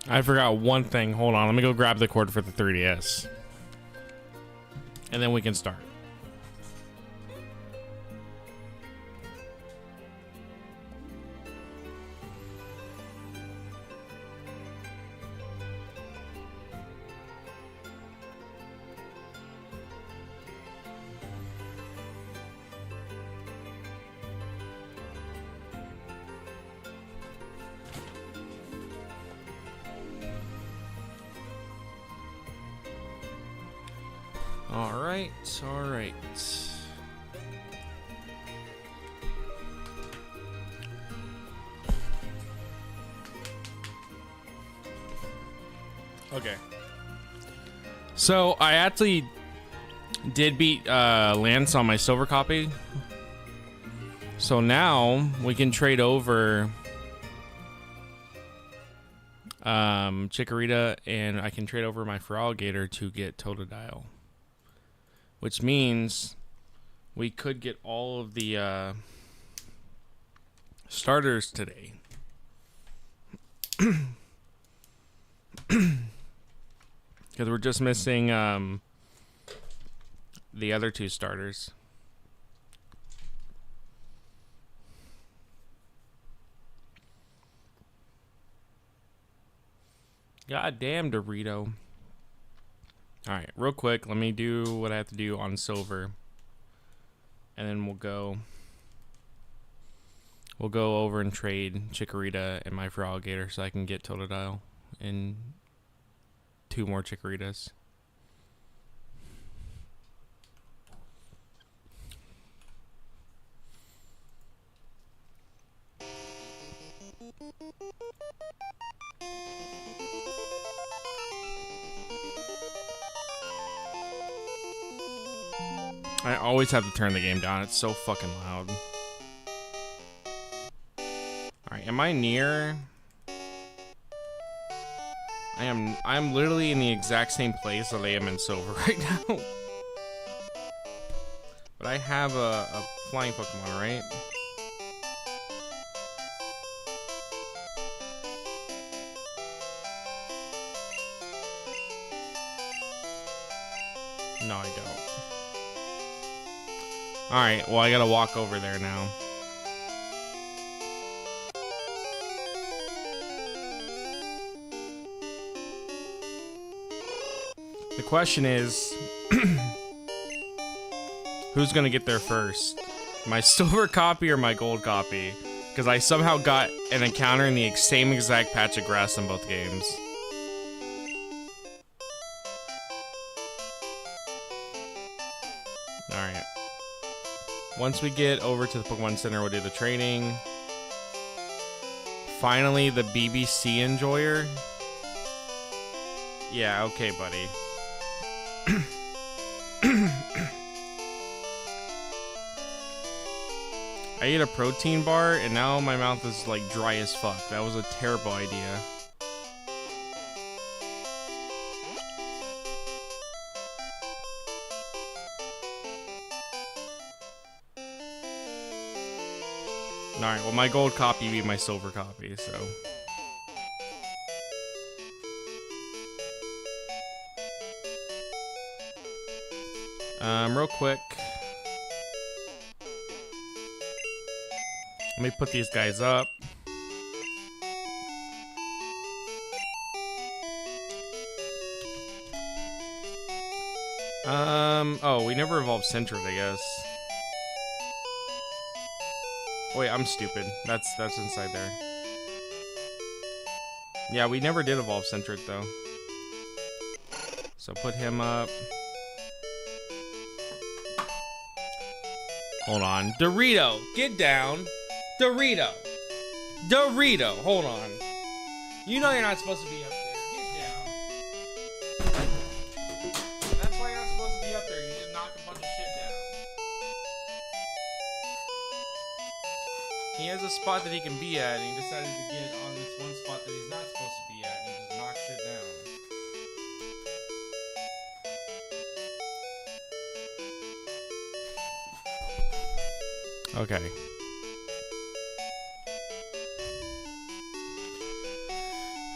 I forgot one thing. Hold on. Let me go grab the cord for the 3DS. And then we can start. All right. Okay. So I actually did beat Lance on my silver copy. So now we can trade over Chikorita, and I can trade over my Feraligatr to get Totodile. Which means we could get all of the starters today. Because we're just missing the other two starters. God damn, Dorito. Alright, real quick, let me do what I have to do on silver. And then we'll go over and trade Chikorita and my Feraligatr so I can get Totodile and 2 more Chikoritas. I always have to turn the game down. It's so fucking loud. Alright, am I near? I'm literally in the exact same place that I am in silver right now. But I have a flying Pokemon, right? No, I don't. Alright, well, I gotta walk over there now. The question is, who's gonna get there first? My silver copy or my gold copy? Because I somehow got an encounter in the same exact patch of grass in both games. Alright. Once we get over to the Pokemon Center, we'll do the training. Finally, the BBC Enjoyer. Yeah, okay, buddy. I ate a protein bar, and now my mouth is, like, dry as fuck. That was a terrible idea. Alright, well, my gold copy beat my silver copy, so... real quick. Let me put these guys up. Oh, we never evolved Centred, I guess. Wait, I'm stupid. That's inside there. Yeah, we never did evolve Centred, though. So put him up. Hold on. Dorito, get down. Dorito. Dorito, hold on. You know you're not supposed to be up there. Get down. That's why you're not supposed to be up there. You just knock a bunch of shit down. He has a spot that he can be at, and he decided to get on this one spot that he's not supposed to be at, and just knock shit down. Okay.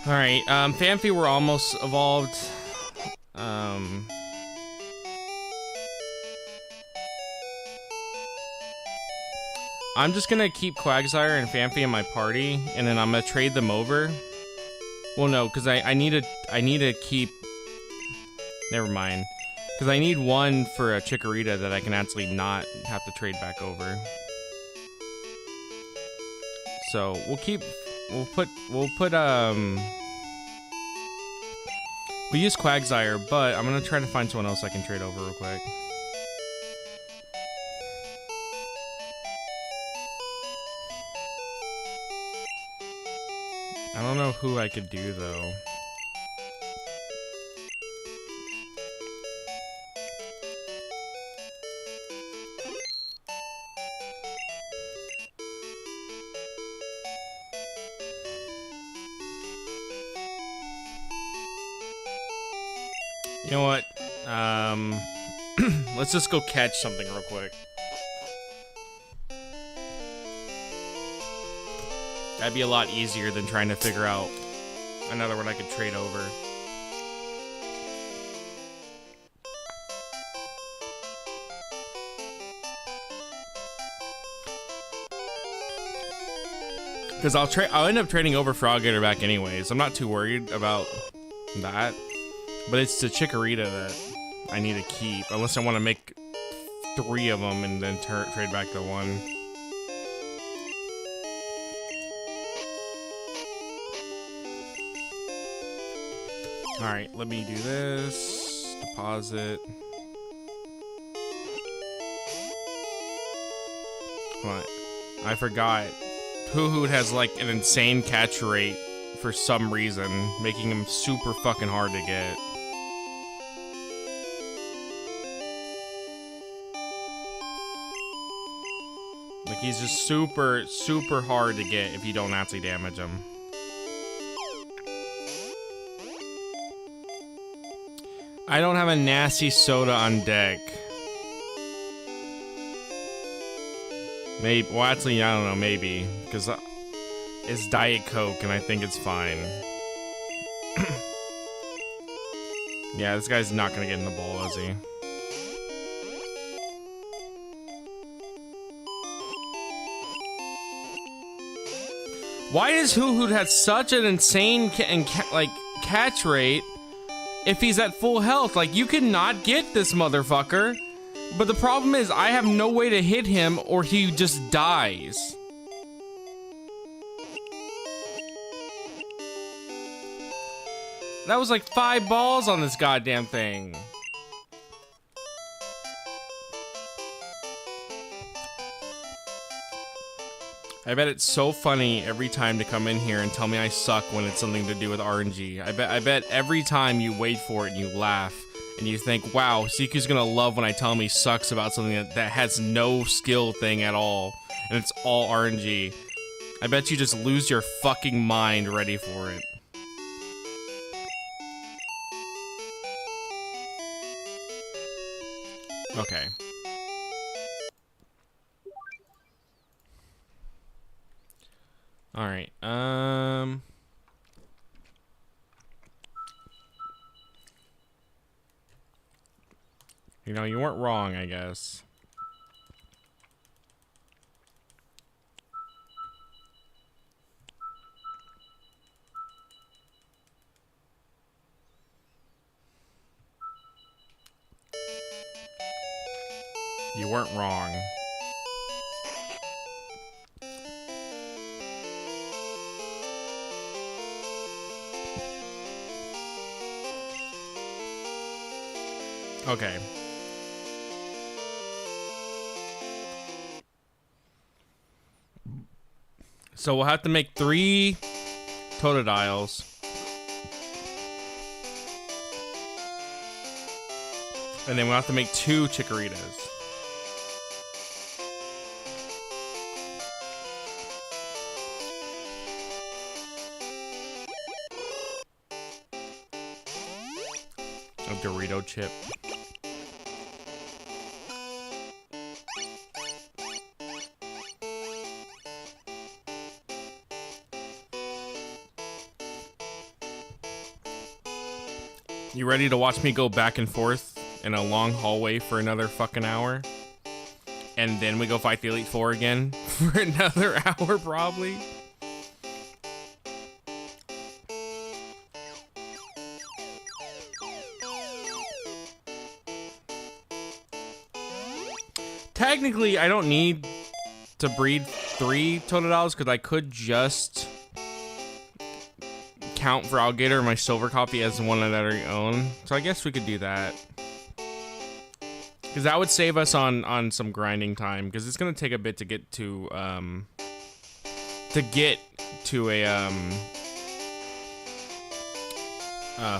Alright, Phanpy were almost evolved. I'm just gonna keep Quagsire and Phanpy in my party, and then I'm gonna trade them over. Well, no, because I need to keep... Never mind. Because I need one for a Chikorita that I can actually not have to trade back over. So, we'll use Quagsire, but I'm gonna try to find someone else I can trade over real quick. I don't know who I could do, though. You know what? Let's just go catch something real quick. That'd be a lot easier than trying to figure out another one I could trade over. Because I'll end up trading over Froggator back anyways. I'm not too worried about that. But it's the Chikorita that I need to keep, unless I want to make 3 of them and then trade back to 1. Alright, let me do this. Deposit. What? I forgot. Hoo-Hoo has like an insane catch rate for some reason, making him super fucking hard to get. Like, he's just super, super hard to get if you don't actually damage him. I don't have a nasty soda on deck. Maybe, well, actually, I don't know, maybe. Because it's Diet Coke, and I think it's fine. Yeah, this guy's not gonna get in the bowl, is he? Why does Hoo-Hoo have such an insane catch rate if he's at full health? Like, you cannot get this motherfucker. But the problem is, I have no way to hit him or he just dies. That was like 5 balls on this goddamn thing. I bet it's so funny every time to come in here and tell me I suck when it's something to do with RNG. I bet every time you wait for it and you laugh and you think, wow, Siku's gonna love when I tell him he sucks about something that has no skill thing at all, and it's all RNG. I bet you just lose your fucking mind ready for it. Okay. Alright, you know, you weren't wrong, I guess. You weren't wrong. Okay. So we'll have to make 3 Totodiles. And then we'll have to make 2 Chikoritas. A Dorito chip. You ready to watch me go back and forth in a long hallway for another fucking hour? And then we go fight the Elite Four again for another hour, probably? Technically, I don't need to breed 3 Totodiles because I could just count for Alligator my silver copy as the one that I already own. So I guess we could do that. Because that would save us on some grinding time. Because it's going to take a bit to get to a,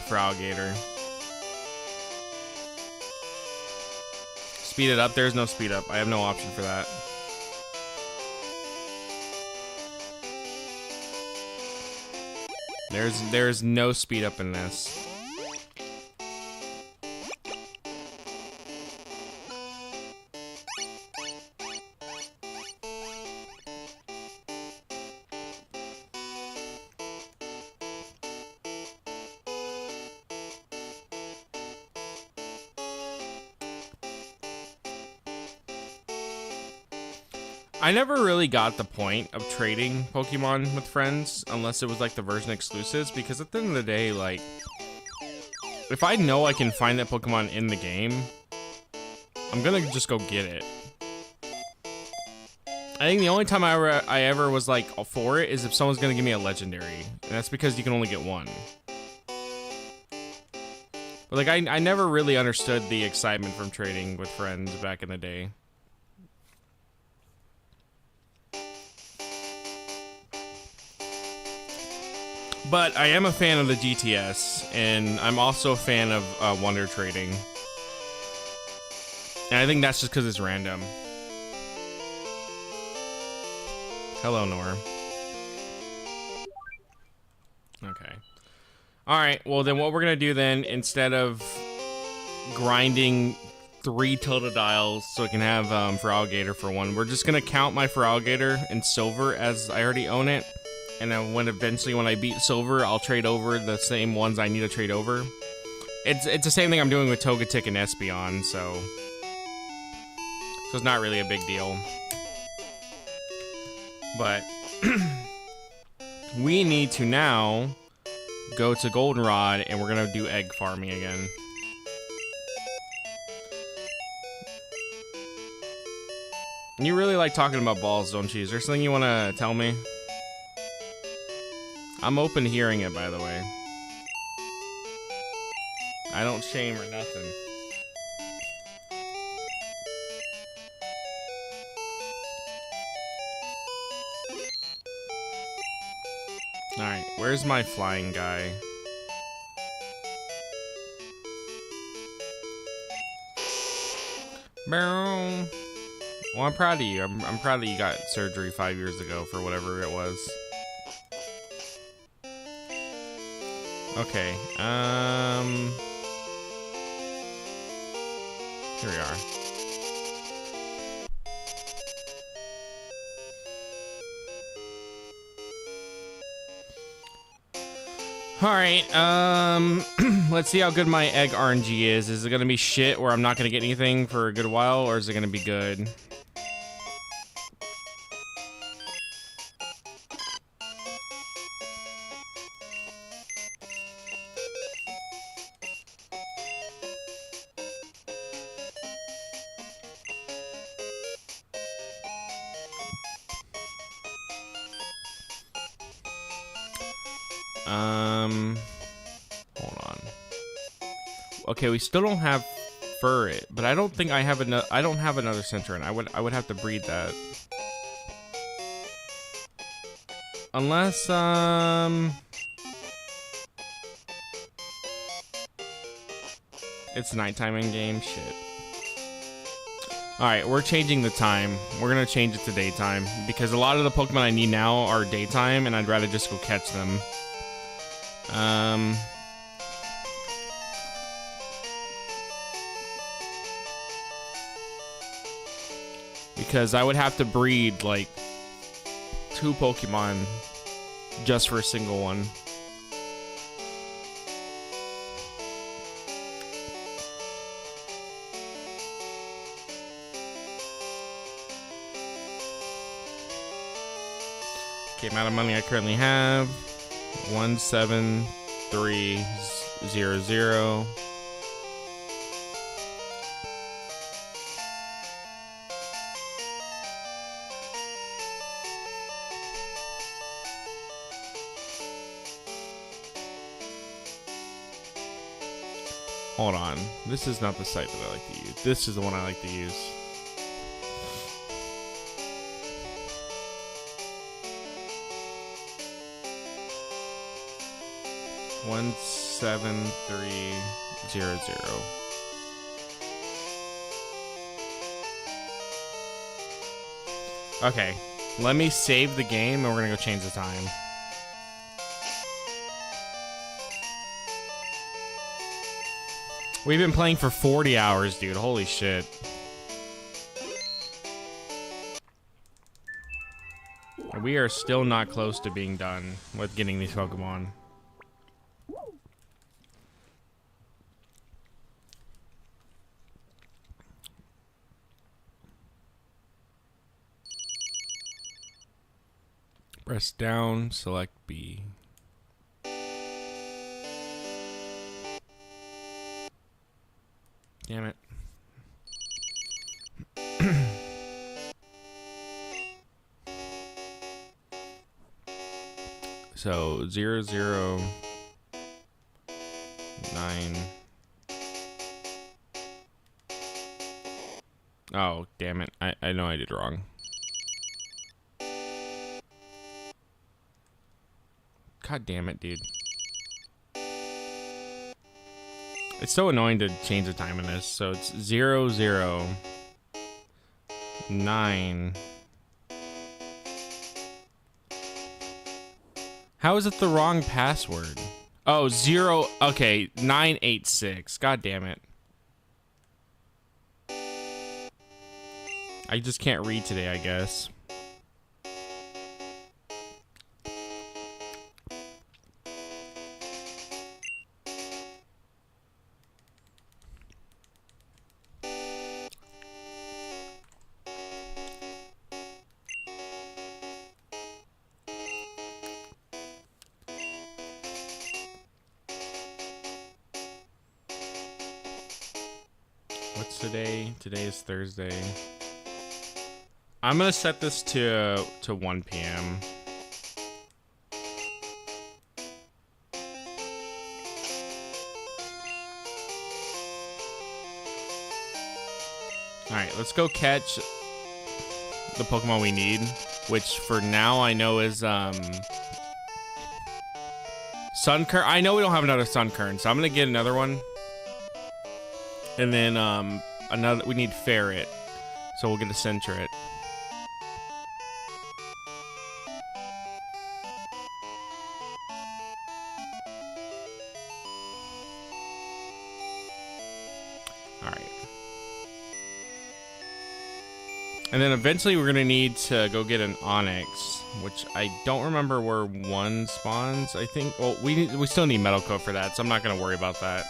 for Alligator. Speed it up. There's no speed up. I have no option for that. There's no speed up in this. I never really got the point of trading Pokemon with friends unless it was like the version exclusives, because at the end of the day, like, if I know I can find that Pokemon in the game, I'm gonna just go get it. I think the only time I ever was like for it is if someone's gonna give me a legendary, and that's because you can only get one. But like I never really understood the excitement from trading with friends back in the day. But I am a fan of the GTS, and I'm also a fan of Wonder Trading. And I think that's just because it's random. Hello, Nora. Okay. Alright, well then what we're gonna do then, instead of grinding 3 Totodiles so I can have for Alligator for 1, we're just gonna count my for Alligator in silver as I already own it. And then when I beat silver, I'll trade over the same ones I need to trade over. It's the same thing I'm doing with Togetic and Espeon, so it's not really a big deal. But we need to now go to Goldenrod, and we're gonna do egg farming again. You really like talking about balls, don't you? Is there something you want to tell me? I'm open to hearing it, by the way. I don't shame or nothing. Alright, where's my flying guy? Well, I'm proud of you. I'm proud that you got surgery 5 years ago for whatever it was. Okay, here we are. Alright, let's see how good my egg RNG is. Is it gonna be shit where I'm not gonna get anything for a good while, or is it gonna be good? Hold on. Okay, we still don't have Furret, but I don't think I have another. I don't have another Centurion. I would have to breed that. Unless it's nighttime in game. Shit. All right, we're changing the time. We're gonna change it to daytime because a lot of the Pokemon I need now are daytime, and I'd rather just go catch them. Because I would have to breed like 2 Pokemon just for a single one. Okay, amount of money I currently have 17300. Hold on. This is not the site that I like to use. This is the one I like to use. One 7300. Okay, let me save the game and we're gonna go change the time. We've been playing for 40 hours, dude. Holy shit. And we are still not close to being done with getting these Pokemon. Press down, select B. Damn it. So 009. Oh, damn it. I know I did wrong. God damn it, dude. It's so annoying to change the time in this. So it's 009. How is it the wrong password? Oh, 0. Okay, 986. God damn it. I just can't read today, I guess. What's today? Today is Thursday. I'm gonna set this to 1 p.m. Alright, let's go catch the Pokemon we need, which for now I know is Sunkern. I know we don't have another Sunkern, so I'm gonna get another one. And then we need Ferret, so we'll get a Sentret. Alright. And then eventually we're gonna need to go get an Onyx, which I don't remember where one spawns. I think, well, we still need Metal Coat for that, so I'm not gonna worry about that.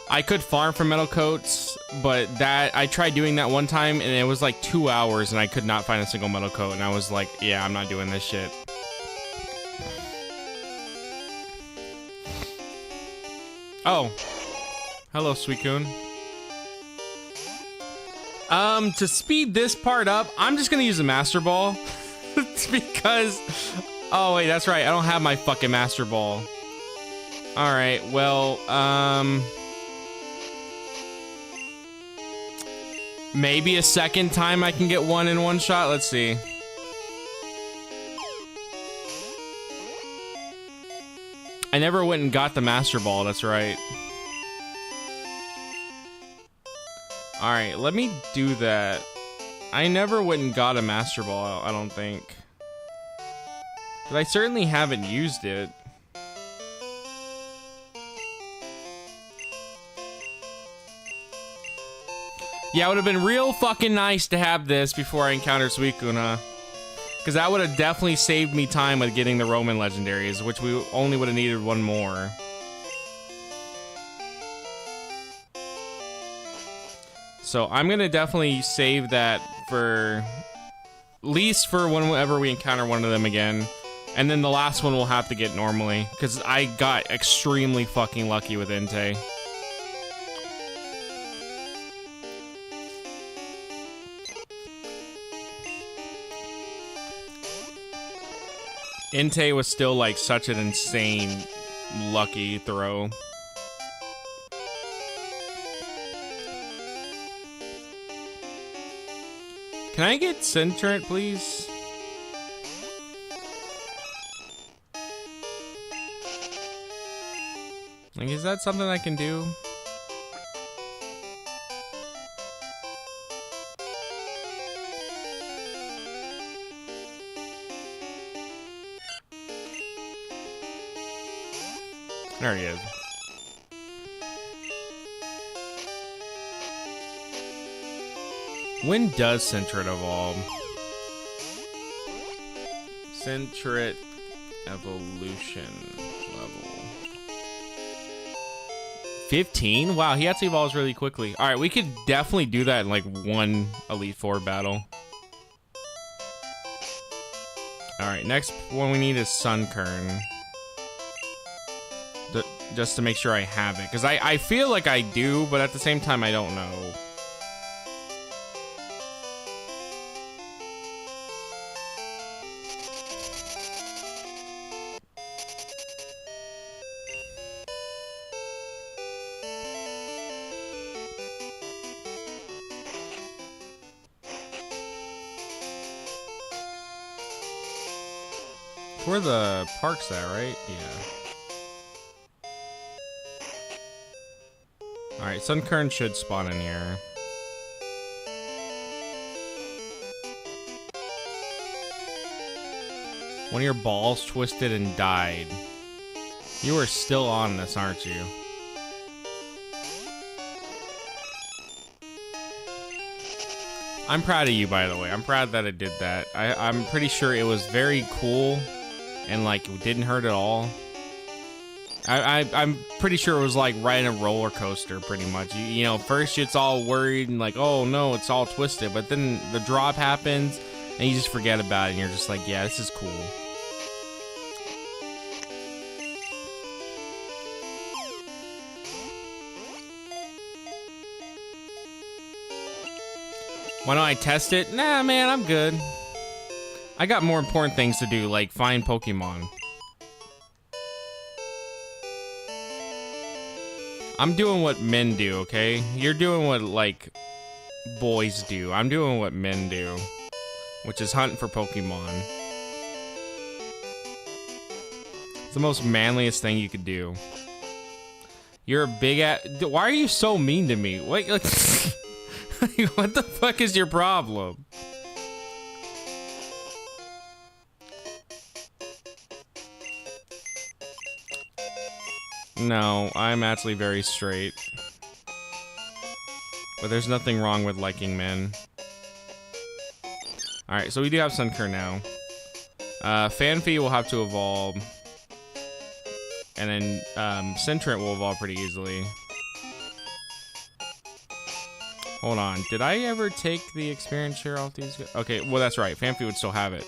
I could farm for Metal Coats, but I tried doing that one time and it was like 2 hours and I could not find a single Metal Coat, and I was like, yeah, I'm not doing this shit. Oh. Hello, Suicune. To speed this part up, I'm just gonna use a Master Ball. Because... Oh, wait, that's right. I don't have my fucking Master Ball. Alright, well, maybe a second time I can get one in one shot. Let's see. I never went and got the Master Ball, that's right. Alright, let me do that. I never went and got a Master Ball, I don't think. But I certainly haven't used it. Yeah, it would have been real fucking nice to have this before I encountered Suicune. Because that would have definitely saved me time with getting the Roman legendaries, which we only would have needed one more. So I'm going to definitely save that for least for whenever we encounter one of them again. And then the last one we'll have to get normally, because I got extremely fucking lucky with Entei. Entei was still like such an insane lucky throw. Can I get Centret, please? Like, is that something I can do? There he is. When does Centret evolve? Centret evolution level 15? Wow, he actually evolves really quickly. Alright, we could definitely do that in like one Elite Four battle. Alright, next one we need is Sunkern. Just to make sure I have it. Because I feel like I do, but at the same time I don't know. Where the park's at, right? Yeah. Alright, Sunkern should spawn in here. One of your balls twisted and died. You are still on this, aren't you? I'm proud of you, by the way. I'm proud that it did that. I'm pretty sure it was very cool and like it didn't hurt at all. I'm pretty sure it was like riding a roller coaster, pretty much. You know, first it's all worried and like, oh no, it's all twisted, but then the drop happens and you just forget about it and you're just like, yeah, this is cool. Why don't I test it? Nah, man, I'm good. I got more important things to do, like find Pokemon. I'm doing what men do, okay? You're doing what, like, boys do. I'm doing what men do, which is hunting for Pokemon. It's the most manliest thing you could do. You're a big ass. Why are you so mean to me? Wait, like, what the fuck is your problem? No, I'm actually very straight. But there's nothing wrong with liking men. Alright, so we do have Sunkern now. Fanphy will have to evolve. And then Centret will evolve pretty easily. Hold on, did I ever take the experience share off these guys? Okay, well that's right, Fanphy would still have it.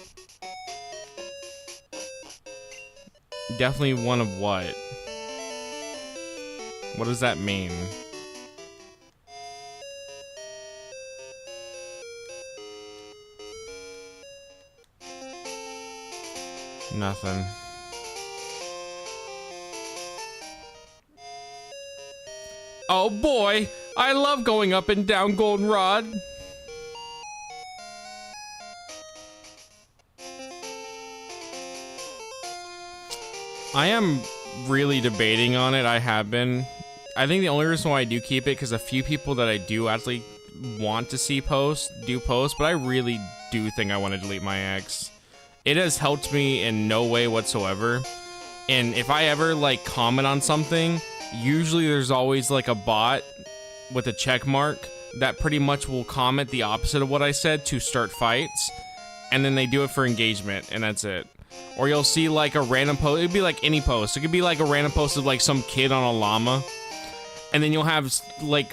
Definitely one of what? What does that mean? Nothing. Oh boy, I love going up and down Goldenrod. I am really debating on it. I have been. I think the only reason why I do keep it because a few people that I do actually want to see post do post, but I really do think I want to delete my ex. It has helped me in no way whatsoever. And if I ever like comment on something, usually there's always like a bot with a check mark that pretty much will comment the opposite of what I said to start fights, and then they do it for engagement, and that's it. Or you'll see like a random post. It'd be like any post. It could be like a random post of like some kid on a llama, and then you'll have like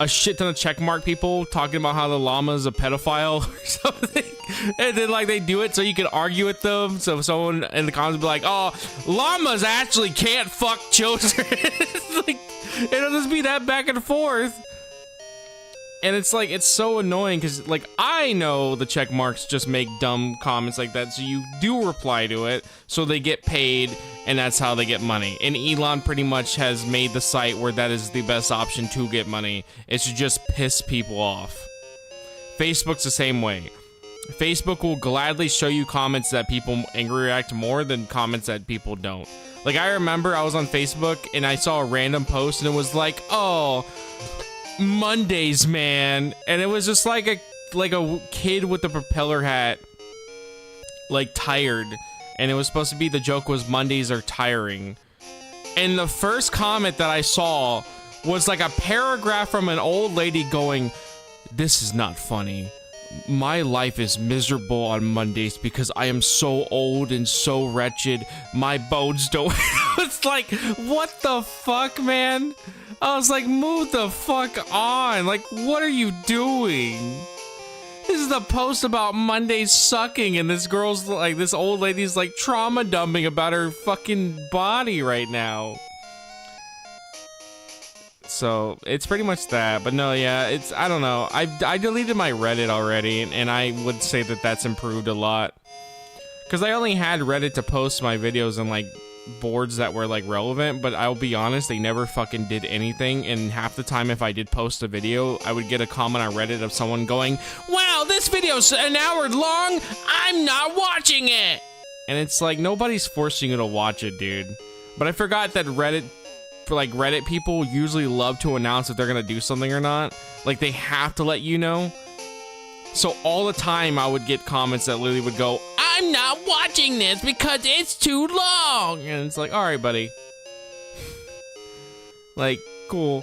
a shit ton of checkmark people talking about how the llama is a pedophile or something. And then like they do it so you can argue with them. So someone in the comments will be like, oh, llamas actually can't fuck children. It's like, it'll just be that back and forth. And it's like, it's so annoying because like I know the check marks just make dumb comments like that. So you do reply to it so they get paid and that's how they get money. And Elon pretty much has made the site where that is the best option to get money. It's to just piss people off. Facebook's the same way. Facebook will gladly show you comments that people angry react more than comments that people don't. Like I remember I was on Facebook and I saw a random post and it was like, oh, Mondays, man. And it was just like a kid with a propeller hat, like tired. And it was supposed to be, the joke was Mondays are tiring. And the first comment that I saw was like a paragraph from an old lady going, this is not funny. My life is miserable on Mondays because I am so old and so wretched. My bones don't. It's like, what the fuck, man? I was like, move the fuck on. Like, what are you doing? This is the post about Mondays sucking, and this girl's like, this old lady's like trauma dumping about her fucking body right now. So it's pretty much that, but no, yeah, it's, I don't know. I deleted my Reddit already, and I would say that that's improved a lot. Because I only had Reddit to post my videos and like boards that were like relevant, but I'll be honest, they never fucking did anything. And half the time if I did post a video, I would get a comment on Reddit of someone going, wow, this video's an hour long, I'm not watching it. And it's like, nobody's forcing you to watch it, dude. But I forgot that Reddit, for like Reddit people usually love to announce if they're gonna do something or not. Like they have to let you know. So all the time I would get comments that literally would go, I'm not watching this because it's too long. And it's like, all right, buddy. Like, cool.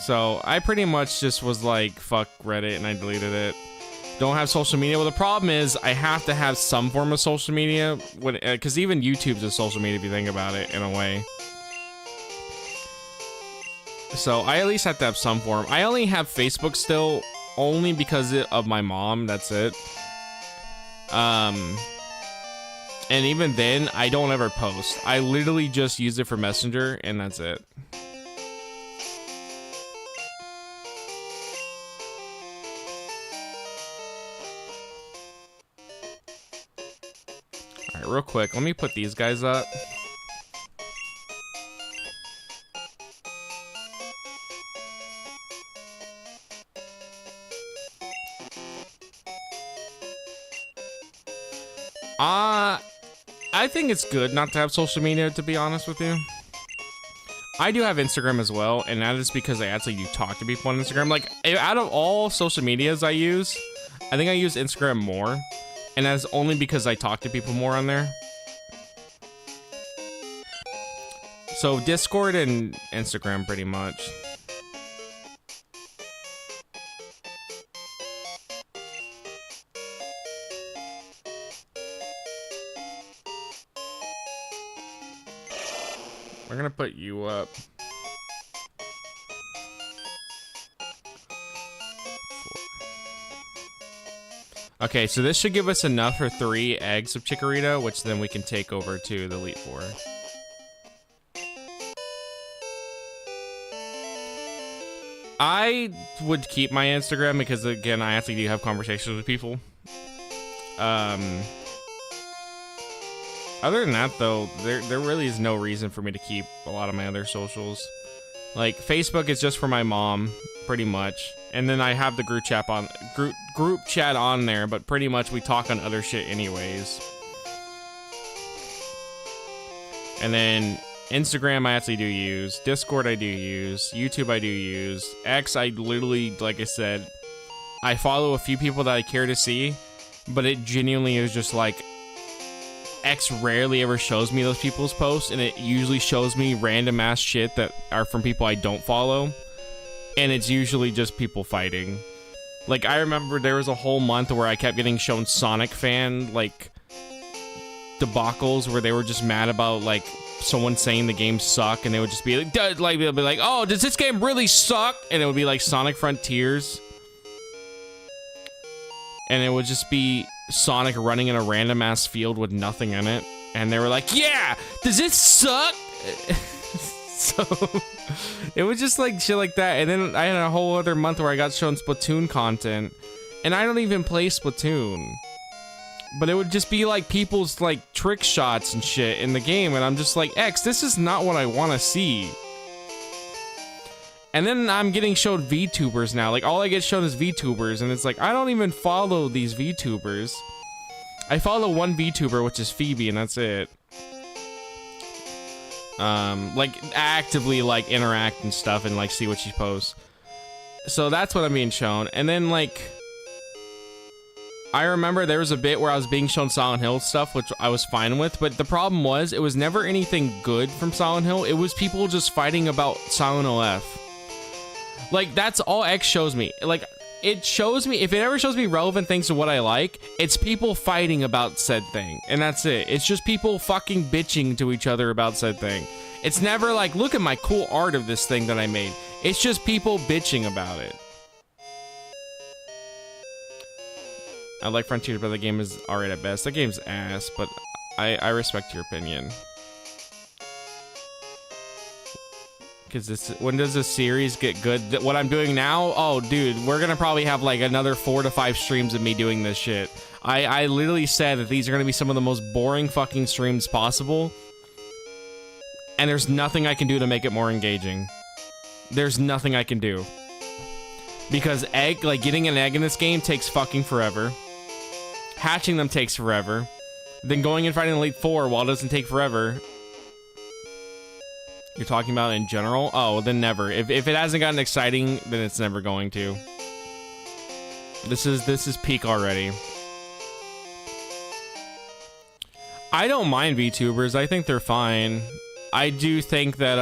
So I pretty much just was like, fuck Reddit, and I deleted it. Don't have social media. Well, the problem is I have to have some form of social media, because even YouTube's a social media if you think about it in a way. So I at least have to have some form. I only have Facebook still, only because of my mom. That's it. And even then, I don't ever post. I literally just use it for Messenger, and that's it. All right, real quick, let me put these guys up. I think it's good not to have social media, to be honest with you. I do have Instagram as well, and that is because I actually do talk to people on Instagram. Like, out of all social medias I use, I think I use Instagram more, and that's only because I talk to people more on there. So Discord and Instagram pretty much. We're gonna put you up. Okay, so this should give us enough for 3 eggs of Chikorita, which then we can take over to the Elite Four. I would keep my Instagram because, again, I actually do have conversations with people. Other than that, though, there really is no reason for me to keep a lot of my other socials. Like, Facebook is just for my mom, pretty much. And then I have the group chat on there, but pretty much we talk on other shit anyways. And then Instagram I actually do use. Discord I do use. YouTube I do use. X I literally, like I said, I follow a few people that I care to see, but it genuinely is just like, X rarely ever shows me those people's posts, and it usually shows me random ass shit that are from people I don't follow, and it's usually just people fighting. Like, I remember there was a whole month where I kept getting shown Sonic fan, like, debacles where they were just mad about, like, someone saying the game suck, and they would just be like, they'll be like, oh, does this game really suck? And it would be like Sonic Frontiers. and it would just be Sonic running in a random ass field with nothing in it, and they were like, yeah, does it suck? So it was just like shit like that. And then I had a whole other month where I got shown Splatoon content, and I don't even play Splatoon, but it would just be like people's like trick shots and shit in the game, and I'm just like, X, this is not what I want to see. And then I'm getting showed VTubers now. Like, all I get shown is VTubers, and it's like, I don't even follow these VTubers. I follow one VTuber, which is Phoebe, and that's it. Like, actively, like, interact and stuff and, like, see what she posts. So that's what I'm being shown. And then, like, I remember there was a bit where I was being shown Silent Hill stuff, which I was fine with, but the problem was, it was never anything good from Silent Hill. It was people just fighting about Silent Hill F. Like, that's all X shows me. Like, it shows me, if it ever shows me relevant things to what I like, it's people fighting about said thing. And that's it. It's just people fucking bitching to each other about said thing. It's never like, look at my cool art of this thing that I made. It's just people bitching about it. I like Frontier, but the game is alright at best. The game's ass, but I respect your opinion. Because this, when does this series get good? What I'm doing now? Oh, dude, we're gonna probably have like another 4 to 5 streams of me doing this shit. I literally said that these are gonna be some of the most boring fucking streams possible. And there's nothing I can do to make it more engaging. There's nothing I can do. Because egg, like getting an egg in this game takes fucking forever. Hatching them takes forever. Then going and fighting Elite Four, while it doesn't take forever. You're talking about in general? Oh, then never. If it hasn't gotten exciting, then it's never going to. This is peak already. I don't mind VTubers. I think they're fine. I do think that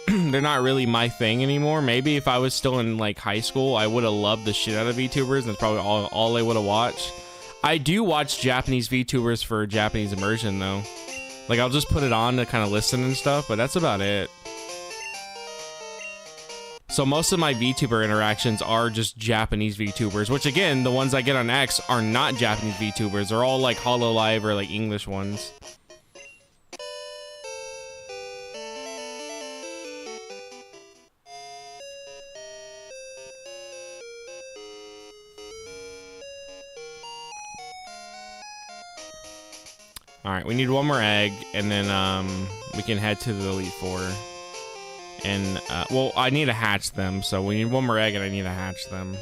they're not really my thing anymore. Maybe if I was still in like high school, I would have loved the shit out of VTubers. That's probably all I would have watched. I do watch Japanese VTubers for Japanese immersion though. Like, I'll just put it on to kind of listen and stuff, but that's about it. So most of my VTuber interactions are just Japanese VTubers, which again, the ones I get on X are not Japanese VTubers. They're all like HoloLive or like English ones. Alright, we need one more egg, and then we can head to the Elite Four. And, well, I need to hatch them, so we need one more egg and I need to hatch them.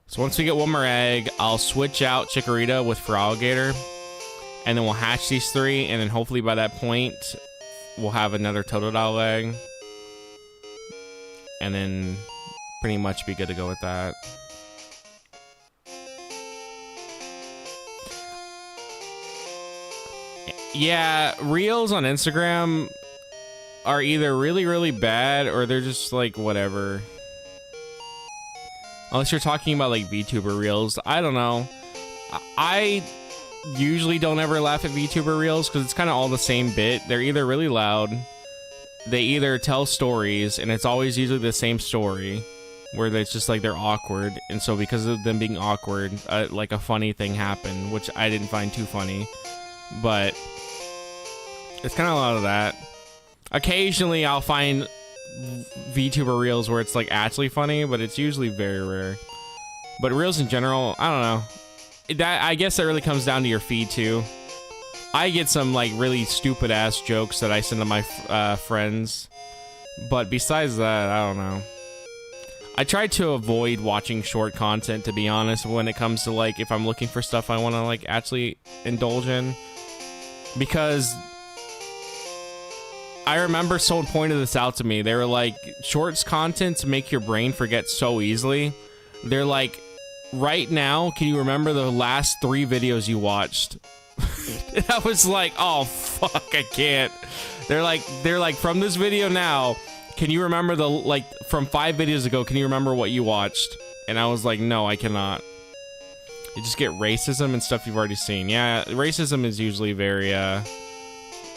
So once we get one more egg, I'll switch out Chikorita with Feraligatr, and then we'll hatch these 3, and then hopefully by that point, we'll have another Totodile egg. And then pretty much be good to go with that. Yeah, reels on Instagram are either really, really bad or they're just like whatever. Unless you're talking about like VTuber reels. I don't know. I usually don't ever laugh at VTuber reels because it's kind of all the same bit. They're either really loud, they either tell stories, and it's always usually the same story, where it's just like they're awkward, and so because of them being awkward, like a funny thing happened, which I didn't find too funny, but it's kind of a lot of that. Occasionally I'll find VTuber reels where it's like actually funny, but it's usually very rare. But reels in general, I don't know. That, I guess that really comes down to your feed too. I get some like really stupid ass jokes that I send to my friends, but besides that, I don't know. I try to avoid watching short content, to be honest, when it comes to like if I'm looking for stuff I want to like actually indulge in, because I remember someone pointed this out to me. They were like, shorts content make your brain forget so easily. They're like, right now, can you remember the last 3 videos you watched? And I was like, oh fuck, I can't. They're like from this video now, can you remember the, like, from 5 videos ago, can you remember what you watched? And I was like, no, I cannot. You just get racism and stuff you've already seen. Yeah, racism is usually very,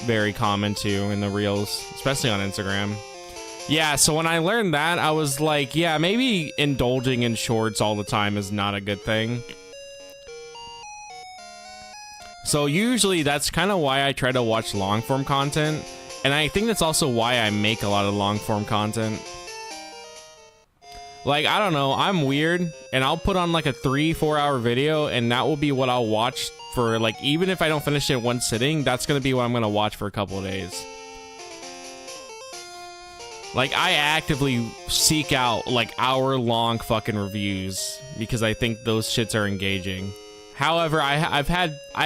very common too in the reels, especially on Instagram. Yeah, so when I learned that, I was like, yeah, maybe indulging in shorts all the time is not a good thing. So usually that's kind of why I try to watch long form content. And I think that's also why I make a lot of long form content. Like, I don't know, I'm weird, and I'll put on like a 3-4 hour video, and that will be what I'll watch for, like, even if I don't finish it in one sitting, that's gonna be what I'm gonna watch for a couple of days. Like, I actively seek out, like, hour-long fucking reviews, because I think those shits are engaging. However, I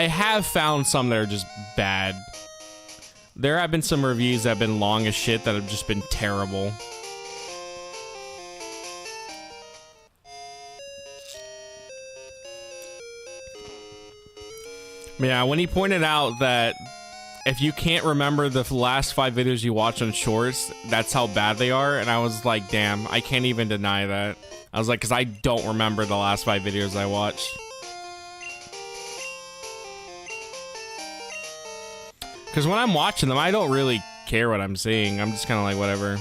have found some that are just bad. There have been some reviews that have been long as shit that have just been terrible. Yeah, when he pointed out that if you can't remember the last 5 videos you watch on shorts, that's how bad they are, and I was like, damn, I can't even deny that. I was like, because I don't remember the last 5 videos I watched. Because when I'm watching them, I don't really care what I'm seeing. I'm just kind of like, whatever.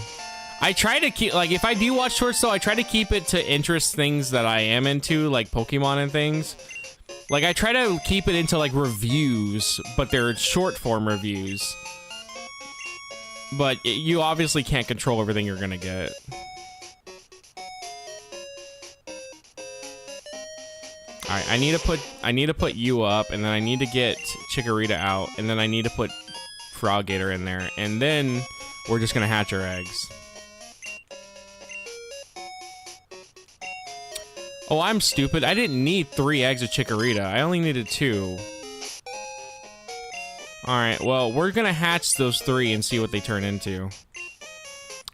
I try to keep, like, if I do watch shorts, though, I try to keep it to interest things that I am into, like Pokemon and things. Like, I try to keep it into, like, reviews, but they're short form reviews. But you obviously can't control everything you're gonna get. Alright, I need to put you up, and then I need to get Chikorita out, and then I need to put Froggator in there, and then we're just gonna hatch our eggs. Oh, I'm stupid. I didn't need 3 eggs of Chikorita. I only needed 2. Alright, well, we're gonna hatch those 3 and see what they turn into.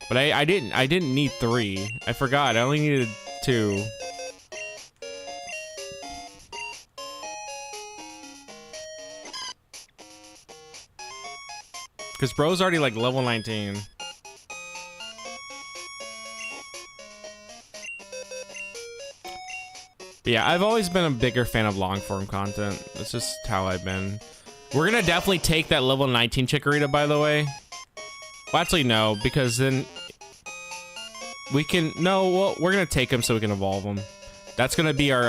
But I didn't need 3. I forgot. I only needed 2. Because bro's already like level 19. But yeah, I've always been a bigger fan of long form content. That's just how I've been. We're gonna definitely take that level 19 Chikorita, by the way. Well, actually, no, because then we can. No, well, we're gonna take him so we can evolve him. That's gonna be our.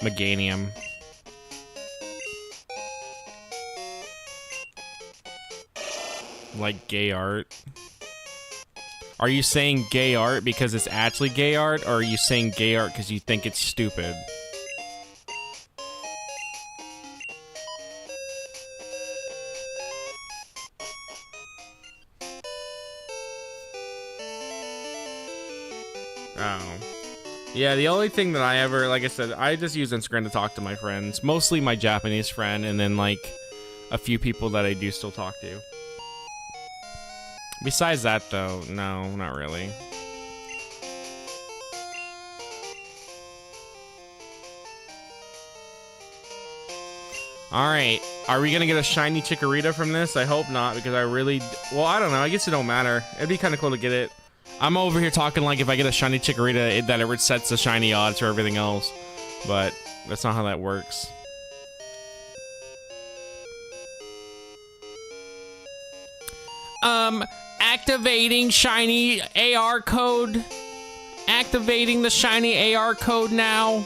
Meganium. Like gay art. Are you saying gay art because it's actually gay art, or are you saying gay art because you think it's stupid? Oh. Yeah, the only thing that I ever, like I said, I just use Instagram to talk to my friends. Mostly my Japanese friend, and then, like, a few people that I do still talk to. Besides that, though, no, not really. Alright, are we gonna get a shiny Chikorita from this? I hope not, because I really... Well, I don't know, I guess it don't matter. It'd be kind of cool to get it. I'm over here talking like if I get a shiny Chikorita, that it resets the shiny odds for everything else. But that's not how that works. Activating shiny AR code. Activating the shiny AR code now.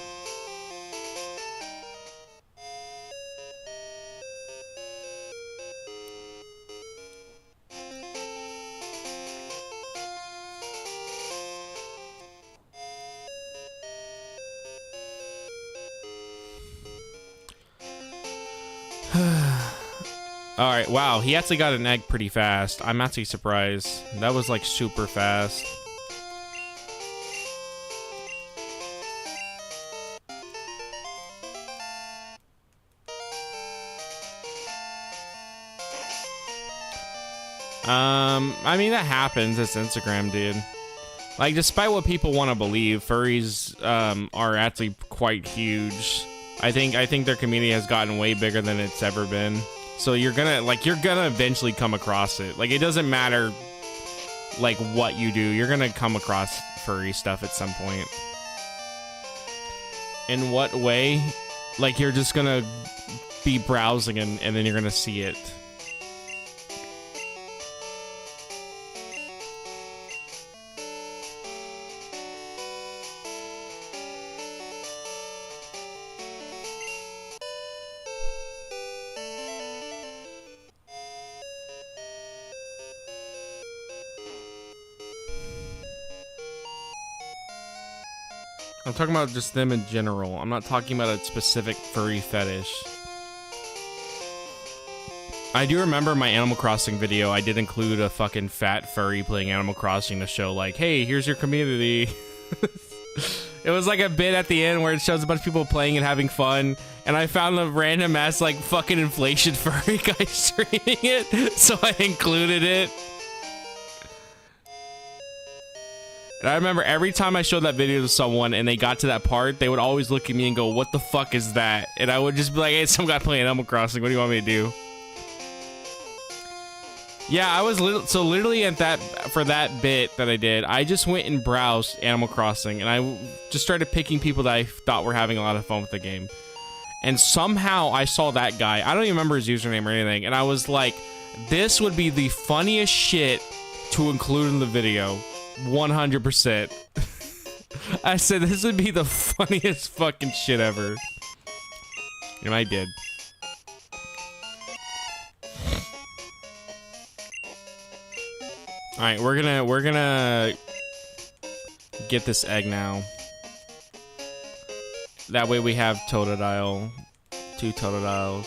Alright, wow, he actually got an egg pretty fast. I'm actually surprised. That was like super fast. I mean, that happens. It's Instagram, dude. Like, despite what people want to believe, furries are actually quite huge. I think their community has gotten way bigger than it's ever been. So you're gonna eventually come across it. Like, it doesn't matter, like, what you do. You're gonna come across furry stuff at some point. In what way? Like, you're just gonna be browsing and then you're gonna see it. I'm talking about just them in general. I'm not talking about a specific furry fetish. I do remember my Animal Crossing video. I did include a fucking fat furry playing Animal Crossing to show like, hey, here's your community. It was like a bit at the end where it shows a bunch of people playing and having fun. And I found a random ass like fucking inflation furry guy streaming it. So I included it. And I remember every time I showed that video to someone and they got to that part, they would always look at me and go, what the fuck is that? And I would just be like, hey, some guy playing Animal Crossing. What do you want me to do? Yeah, I was literally at that, for that bit that I did, I just went and browsed Animal Crossing and I just started picking people that I thought were having a lot of fun with the game. And somehow I saw that guy. I don't even remember his username or anything. And I was like, this would be the funniest shit to include in the video. 100%. I said this would be the funniest fucking shit ever. And I did. All right, we're gonna get this egg now. That way we have Totodile, 2 Totodiles.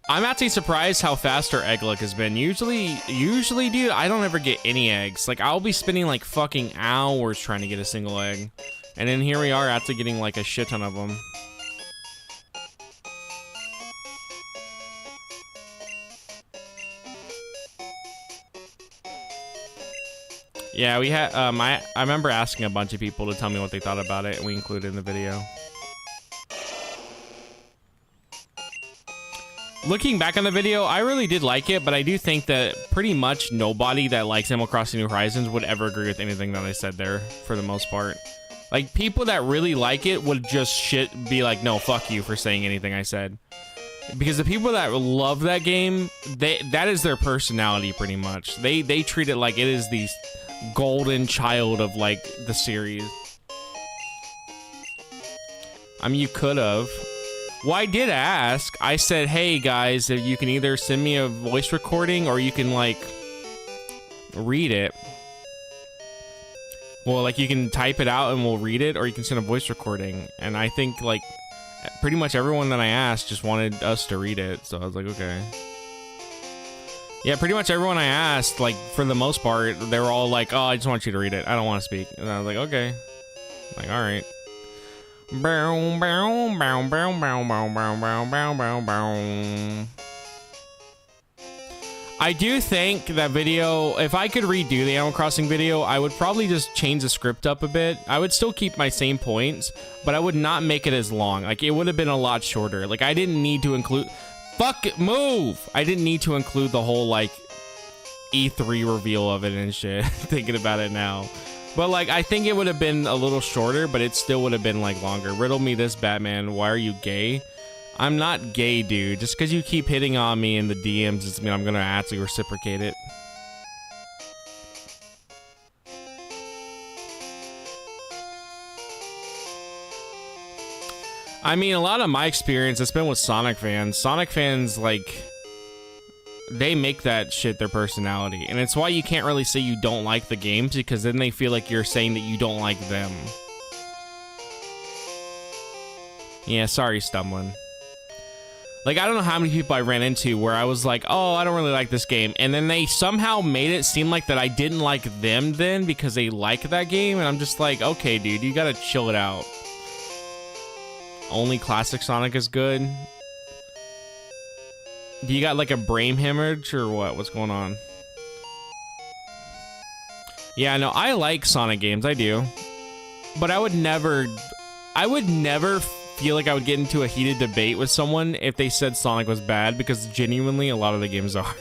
I'm actually surprised how fast our egg luck has been. Usually, dude, I don't ever get any eggs. Like, I'll be spending like fucking hours trying to get a single egg. And then here we are actually getting like a shit ton of them. Yeah, we had, I remember asking a bunch of people to tell me what they thought about it, and we included it in the video. Looking back on the video, I really did like it, but I do think that pretty much nobody that likes Animal Crossing New Horizons would ever agree with anything that I said there, for the most part. Like, people that really like it would just be like, no, fuck you for saying anything I said. Because the people that love that game, that is their personality, pretty much. They treat it like it is the golden child of, like, the series. I mean, you could have. Well, I did ask. I said, hey, guys, if you can either send me a voice recording or you can, like, read it. Well, like, you can type it out and we'll read it, or you can send a voice recording. And I think, like, pretty much everyone that I asked just wanted us to read it. So I was like, okay. Yeah, pretty much everyone I asked, like, for the most part, they were all like, oh, I just want you to read it. I don't want to speak. And I was like, okay. Like, all right. I do think that video, if I could redo the Animal Crossing video, I would probably just change the script up a bit. I would still keep my same points, but I would not make it as long. Like, it would have been a lot shorter. Like, I didn't need to include... Fuck it, move! I didn't need to include the whole, like, E3 reveal of it and shit, thinking about it now. But, like, I think it would have been a little shorter, but it still would have been, like, longer. Riddle me this, Batman. Why are you gay? I'm not gay, dude. Just because you keep hitting on me in the DMs doesn't mean I'm going to actually reciprocate it. I mean, a lot of my experience has been with Sonic fans. Sonic fans, like, they make that shit their personality. And it's why you can't really say you don't like the games, because then they feel like you're saying that you don't like them. Yeah, sorry, Stumbling. Like, I don't know how many people I ran into where I was like, oh, I don't really like this game. And then they somehow made it seem like that I didn't like them then because they like that game. And I'm just like, okay, dude, you gotta chill it out. Only classic Sonic is good. Do you got like a brain hemorrhage or what? What's going on? Yeah, no, I like Sonic games. I do. But I would never feel like I would get into a heated debate with someone if they said Sonic was bad, because genuinely a lot of the games are.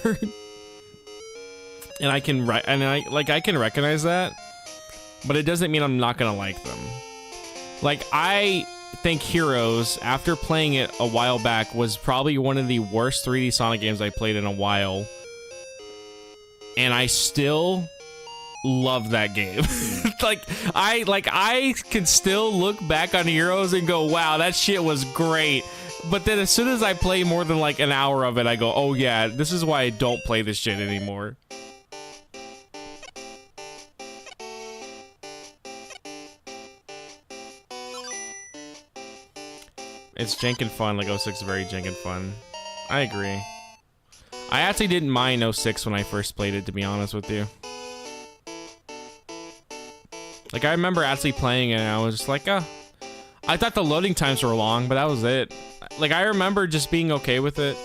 And I can recognize that, but it doesn't mean I'm not gonna like them. Like, I think Heroes, after playing it a while back, was probably one of the worst 3D Sonic games I played in a while. And I still love that game. I can still look back on Heroes and go, wow, that shit was great. But then as soon as I play more than like an hour of it, I go, oh yeah, this is why I don't play this shit anymore. It's jank and fun, like 06 is very jank and fun. I agree. I actually didn't mind 06 when I first played it, to be honest with you. Like, I remember actually playing it and I was just like, I thought the loading times were long, but that was it. Like, I remember just being okay with it.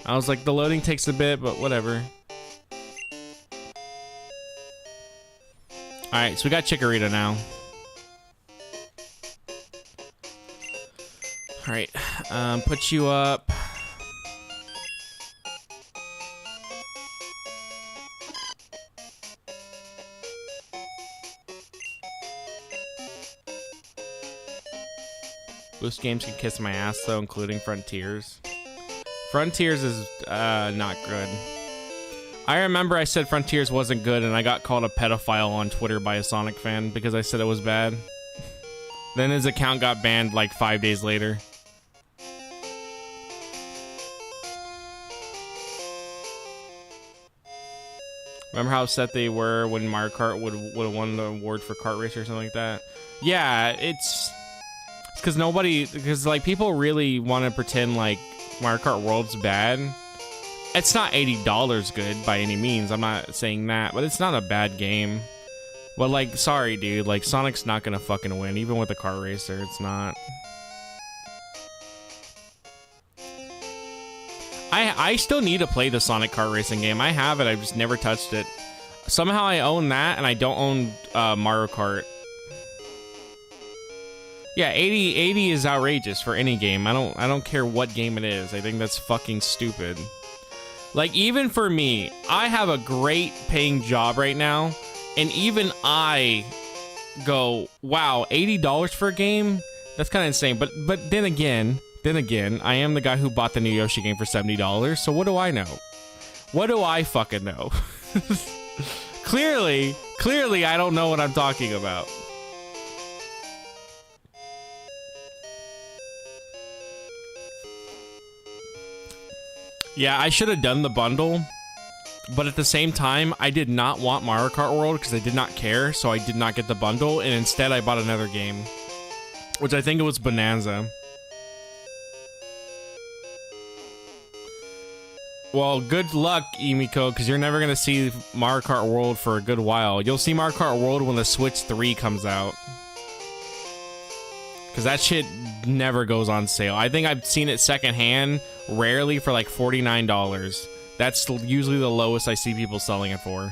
I was like, the loading takes a bit, but whatever. Alright, so we got Chikorita now. Alright, put you up. Boost games can kiss my ass though, including Frontiers. Frontiers is not good. I remember I said Frontiers wasn't good and I got called a pedophile on Twitter by a Sonic fan because I said it was bad. Then his account got banned like 5 days later. Remember how upset they were when Mario Kart would have won the award for Kart Racer or something like that? Yeah, it's because because like people really want to pretend like Mario Kart World's bad. It's not $80 good by any means. I'm not saying that, but it's not a bad game. But like, sorry, dude. Like, Sonic's not gonna fucking win, even with a Kart Racer. It's not. I still need to play the Sonic Kart Racing game. I have it. I've just never touched it. Somehow I own that, and I don't own Mario Kart. Yeah, 80 is outrageous for any game. I don't care what game it is. I think that's fucking stupid. Like, even for me, I have a great paying job right now, and even I go, wow, $80 for a game? That's kind of insane. But then again, I am the guy who bought the new Yoshi game for $70, so what do I know? What do I fucking know? Clearly, I don't know what I'm talking about. Yeah, I should have done the bundle, but at the same time, I did not want Mario Kart World because I did not care, so I did not get the bundle, and instead I bought another game, which I think it was Bonanza. Well, good luck, Emiko, because you're never going to see Mario Kart World for a good while. You'll see Mario Kart World when the Switch 3 comes out. Because that shit never goes on sale. I think I've seen it secondhand, rarely for like $49. That's usually the lowest I see people selling it for.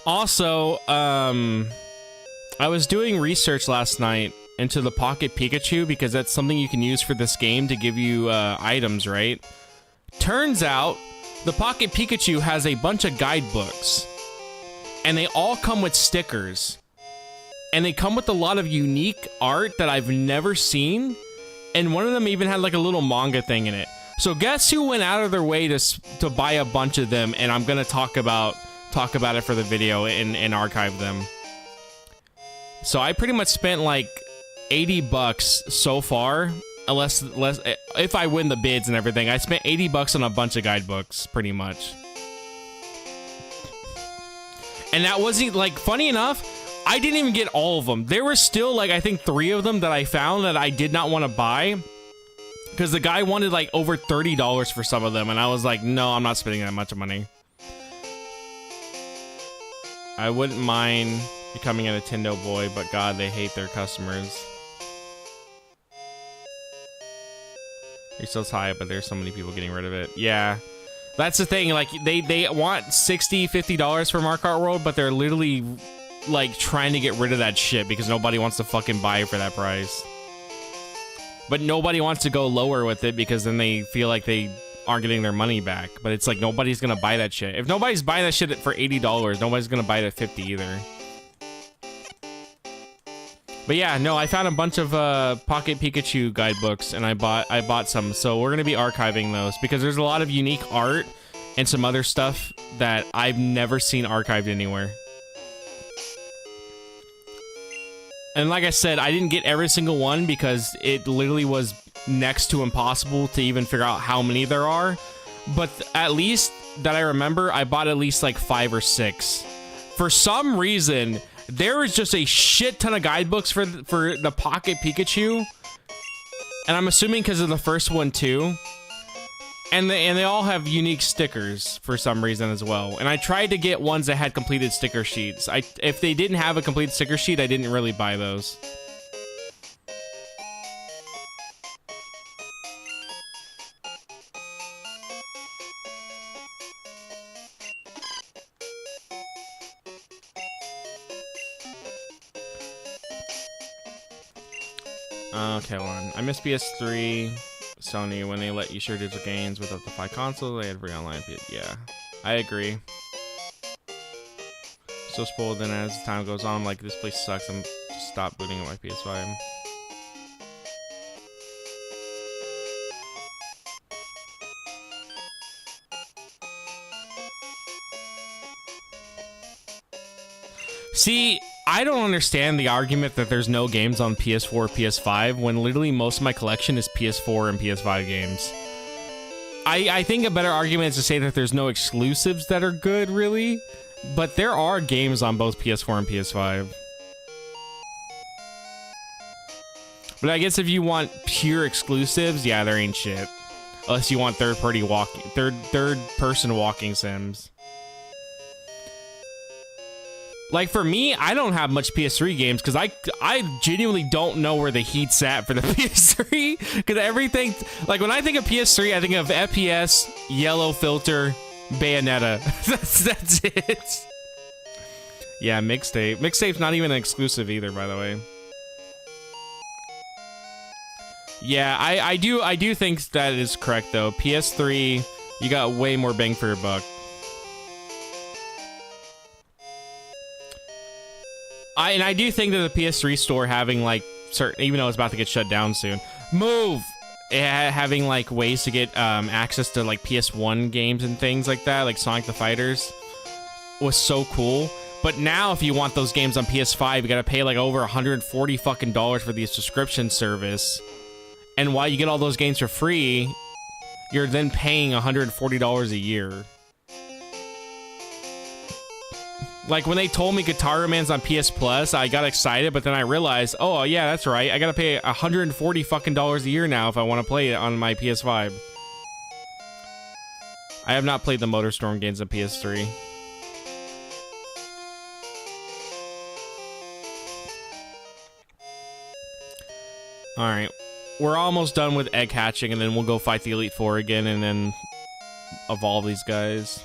Also, I was doing research last night into the Pocket Pikachu because that's something you can use for this game to give you items, right? Turns out, the Pocket Pikachu has a bunch of guidebooks, and they all come with stickers, and they come with a lot of unique art that I've never seen, and one of them even had like a little manga thing in it. So guess who went out of their way to buy a bunch of them, and I'm gonna talk about it for the video and archive them. So I pretty much spent like $80 so far. Unless if I win the bids and everything, I spent $80 on a bunch of guidebooks, pretty much. And that wasn't, like, funny enough, I didn't even get all of them. There were still, like, I think 3 of them that I found that I did not want to buy. Because the guy wanted, like, over $30 for some of them, and I was like, no, I'm not spending that much money. I wouldn't mind becoming a Nintendo boy, but God, they hate their customers. Resale's high, but there's so many people getting rid of it. Yeah, that's the thing. Like, they want $60, $50 for Mario Kart World, but they're literally, like, trying to get rid of that shit because nobody wants to fucking buy it for that price. But nobody wants to go lower with it because then they feel like they aren't getting their money back. But it's like, nobody's gonna buy that shit. If nobody's buying that shit for $80, nobody's gonna buy it at $50 either. But yeah, no, I found a bunch of Pocket Pikachu guidebooks, and I bought some. So we're gonna be archiving those because there's a lot of unique art and some other stuff that I've never seen archived anywhere. And like I said, I didn't get every single one because it literally was next to impossible to even figure out how many there are. But at least that I remember, I bought at least like 5 or 6. For some reason, there is just a shit ton of guidebooks for the Pocket Pikachu. And I'm assuming because of the first one too. And they all have unique stickers for some reason as well. And I tried to get ones that had completed sticker sheets. If they didn't have a complete sticker sheet, I didn't really buy those. Okay, one. I miss PS3. Sony, when they let you share digital games with up to 5 consoles, they had free online. Yeah, I agree. So spoiled, then as time goes on, I'm like, this place sucks. I'm just stop booting up my PS5. See, I don't understand the argument that there's no games on PS4 or PS5 when literally most of my collection is PS4 and PS5 games. I think a better argument is to say that there's no exclusives that are good, really, but there are games on both PS4 and PS5. But I guess if you want pure exclusives, yeah, there ain't shit. Unless you want third-person walking sims. Like, for me, I don't have much PS3 games because I genuinely don't know where the heat's at for the PS3. Because everything, like, when I think of PS3, I think of FPS, yellow filter, Bayonetta. That's it. Yeah, mixtape. Mixtape's not even an exclusive either, by the way. Yeah, I do think that is correct, though. PS3, you got way more bang for your buck. I do think that the PS3 store having, like, certain, even though it's about to get shut down soon, having, like, ways to get access to, like, PS1 games and things like that, like Sonic the Fighters, was so cool. But now, if you want those games on PS5, you gotta pay, like, over $140 fucking for the subscription service. And while you get all those games for free, you're then paying $140 a year. Like, when they told me Guitar Man's on PS Plus, I got excited, but then I realized, oh, yeah, that's right. I gotta pay $140 fucking a year now if I want to play it on my PS5. I have not played the MotorStorm games on PS3. Alright. We're almost done with egg hatching, and then we'll go fight the Elite Four again, and then evolve these guys.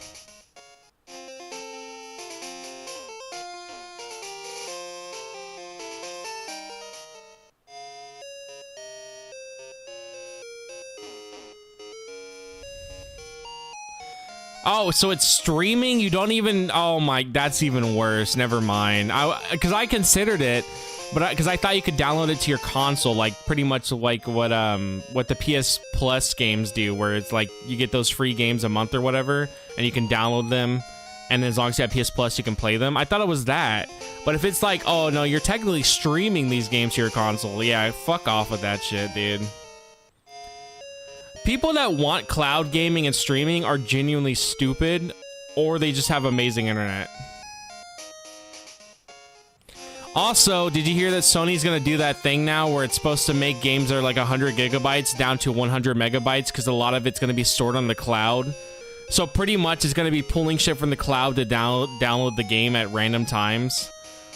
Oh, so it's streaming? You don't even... Oh my... That's even worse. Never mind. Because I considered it, but because I thought you could download it to your console, like pretty much like what the PS Plus games do, where it's like you get those free games a month or whatever, and you can download them, and as long as you have PS Plus, you can play them. I thought it was that. But if it's like, oh no, you're technically streaming these games to your console, yeah, fuck off with that shit, dude. People that want cloud gaming and streaming are genuinely stupid, or they just have amazing internet. Also, did you hear that Sony's gonna do that thing now where it's supposed to make games that are like 100 gigabytes down to 100 megabytes because a lot of it's gonna be stored on the cloud? So pretty much it's gonna be pulling shit from the cloud to download the game at random times.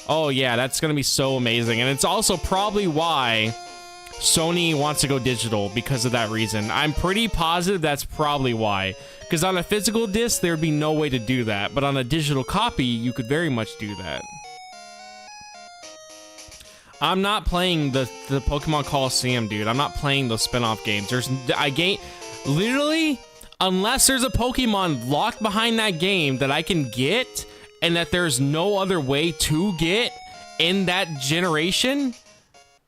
Oh yeah, that's gonna be so amazing. And it's also probably why Sony wants to go digital, because of that reason. I'm pretty positive that's probably why. Because on a physical disc, there'd be no way to do that. But on a digital copy, you could very much do that. I'm not playing the Pokemon Coliseum, dude. I'm not playing those spin-off games. Literally, unless there's a Pokemon locked behind that game that I can get, and that there's no other way to get in that generation,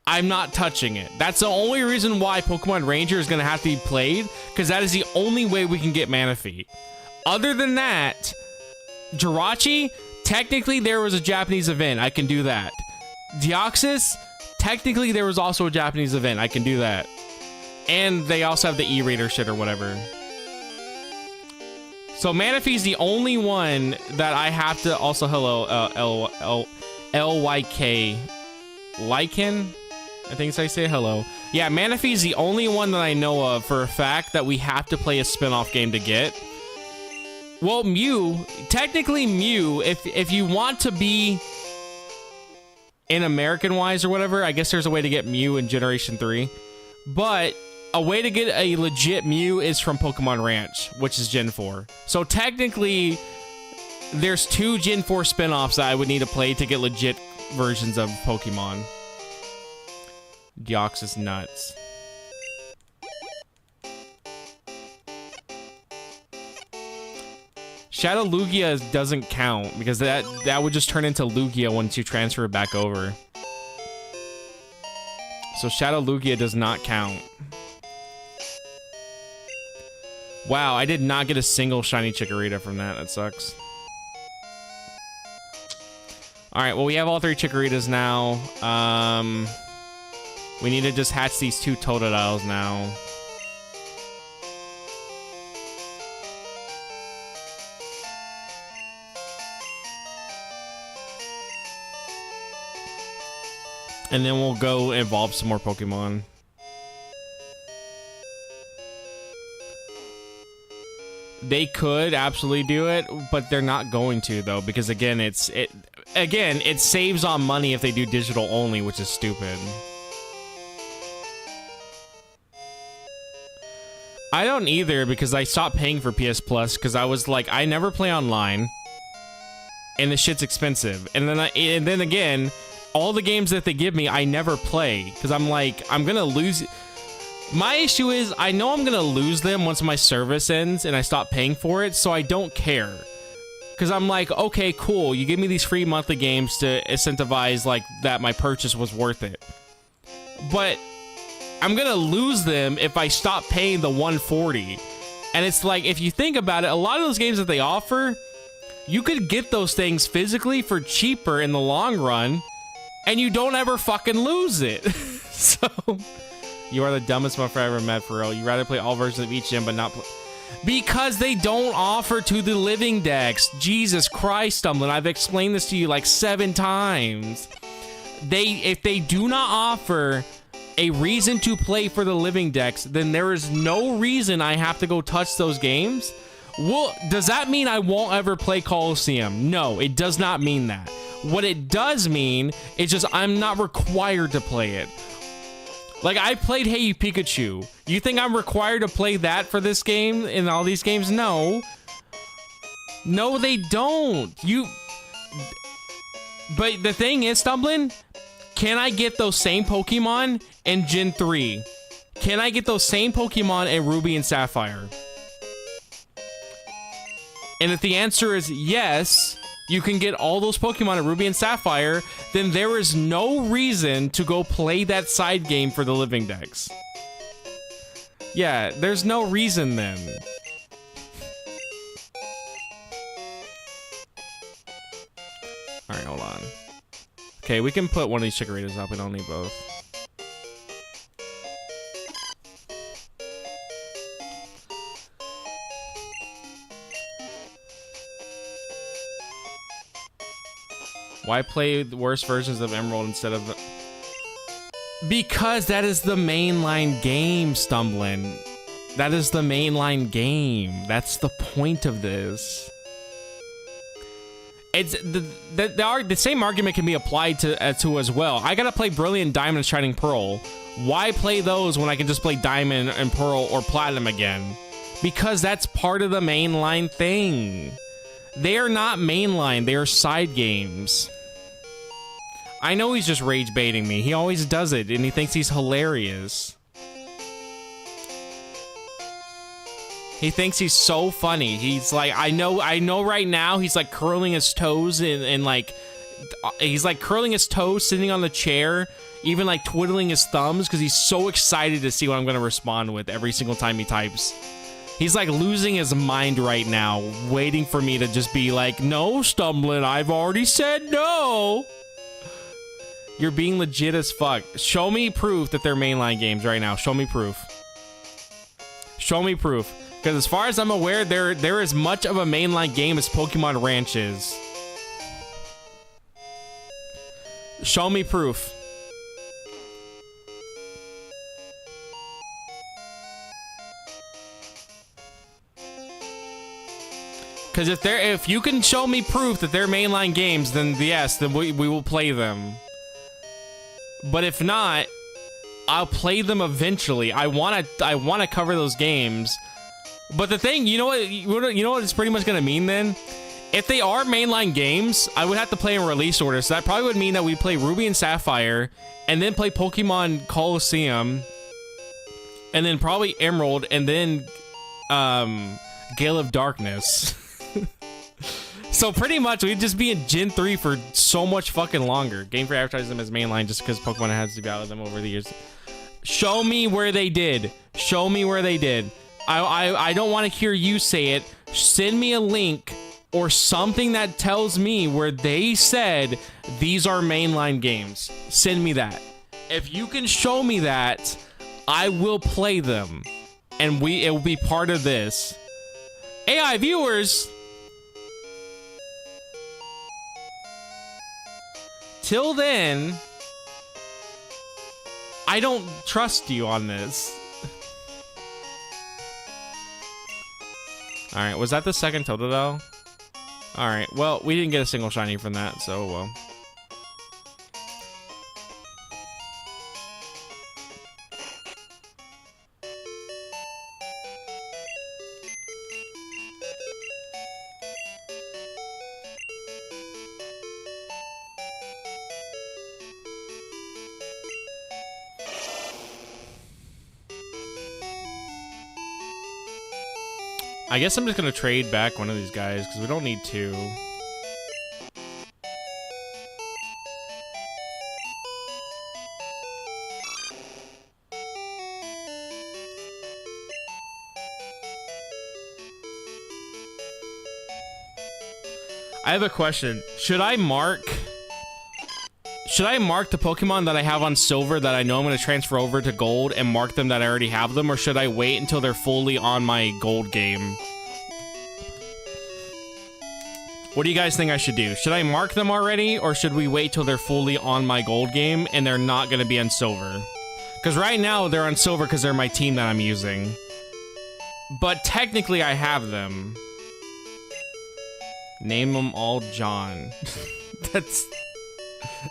I'm not touching it. That's the only reason why Pokemon Ranger is going to have to be played, because that is the only way we can get Manaphy. Other than that, Jirachi, technically there was a Japanese event. I can do that. Deoxys, technically there was also a Japanese event. I can do that. And they also have the E-Raider shit or whatever. So Manaphy's the only one that I have to also, hello, LYK. Lycan? I think it's how you say hello. Yeah, Manaphy's the only one that I know of for a fact that we have to play a spin-off game to get. Well, Mew, technically Mew, if you want to be in American-wise or whatever, I guess there's a way to get Mew in Generation 3. But a way to get a legit Mew is from Pokemon Ranch, which is Gen 4. So technically, there's 2 Gen 4 spin-offs that I would need to play to get legit versions of Pokemon. Deoxys nuts. Shadow Lugia doesn't count because that would just turn into Lugia once you transfer it back over. So Shadow Lugia does not count. Wow, I did not get a single shiny Chikorita from that. That sucks. Alright, well we have all 3 Chikoritas now. We need to just hatch these 2 Totodiles now. And then we'll go evolve some more Pokemon. They could absolutely do it, but they're not going to though, because again, it saves on money if they do digital only, which is stupid. I don't either because I stopped paying for PS Plus because I was like, I never play online, and the shit's expensive. And then again, all the games that they give me, I never play because I'm like, I'm gonna lose. My issue is, I know I'm gonna lose them once my service ends and I stop paying for it, so I don't care. Because I'm like, okay, cool, you give me these free monthly games to incentivize like that my purchase was worth it. But I'm gonna lose them if I stop paying the $140. And it's like, if you think about it, a lot of those games that they offer, you could get those things physically for cheaper in the long run, and you don't ever fucking lose it. So, you are the dumbest motherfucker I ever met, for real. You'd rather play all versions of each gym, but not play. Because they don't offer to the living decks. Jesus Christ, Stumbling. I've explained this to you like 7 times. If they do not offer a reason to play for the living decks, then there is no reason I have to go touch those games. Well, does that mean I won't ever play Coliseum? No, it does not mean that. What it does mean is just I'm not required to play it. Like, I played Hey You Pikachu. You think I'm required to play that for this game in all these games? No. No, they don't. But the thing is, Stumbling, can I get those same Pokemon in Gen 3? Can I get those same Pokemon in Ruby and Sapphire? And if the answer is yes, you can get all those Pokemon in Ruby and Sapphire, then there is no reason to go play that side game for the living decks. Yeah, there's no reason then. Alright, hold on. Okay, we can put one of these Chikoritas up. We don't need both. Why play the worst versions of Emerald instead of... Because that is the mainline game, Stumbling. That is the mainline game. That's the point of this. It's the same argument can be applied to as well. I gotta play Brilliant Diamond and Shining Pearl. Why play those when I can just play Diamond and Pearl or Platinum again? Because that's part of the mainline thing. They are not mainline, they are side games. I know he's just rage baiting me. He always does it, and he thinks he's hilarious. He thinks he's so funny. He's like, I know right now he's like curling his toes and like, he's like curling his toes, sitting on the chair, even like twiddling his thumbs because he's so excited to see what I'm gonna respond with every single time he types. He's like losing his mind right now, waiting for me to just be like, no, Stumbling, I've already said no. You're being legit as fuck. Show me proof that they're mainline games right now. Show me proof. Show me proof. Because as far as I'm aware, they're as much of a mainline game as Pokemon Ranch is. Show me proof. Because if you can show me proof that they're mainline games, then yes, then we will play them. But if not, I'll play them eventually. I wanna cover those games. But the thing, you know what it's pretty much gonna mean then? If they are mainline games, I would have to play in release order. So that probably would mean that we play Ruby and Sapphire, and then play Pokemon Colosseum, and then probably Emerald, and then Gale of Darkness. So pretty much we'd just be in Gen 3 for so much fucking longer. Game Freak advertises them as mainline just because Pokemon has devalued them over the years. Show me where they did. Show me where they did. I don't want to hear you say it. Send me a link or something that tells me where they said these are mainline games. Send me that. If you can show me that, I will play them. And it will be part of this. AI viewers, till then, I don't trust you on this. Alright, was that the second Totodile? Alright, well, we didn't get a single shiny from that, so well. I guess I'm just gonna trade back one of these guys because we don't need two. I have a question. Should I mark the Pokemon that I have on Silver that I know I'm going to transfer over to Gold and mark them that I already have them, or should I wait until they're fully on my Gold game? What do you guys think I should do? Should I mark them already, or should we wait till they're fully on my Gold game and they're not going to be on Silver? Because right now they're on Silver because they're my team that I'm using. But technically I have them. Name them all John.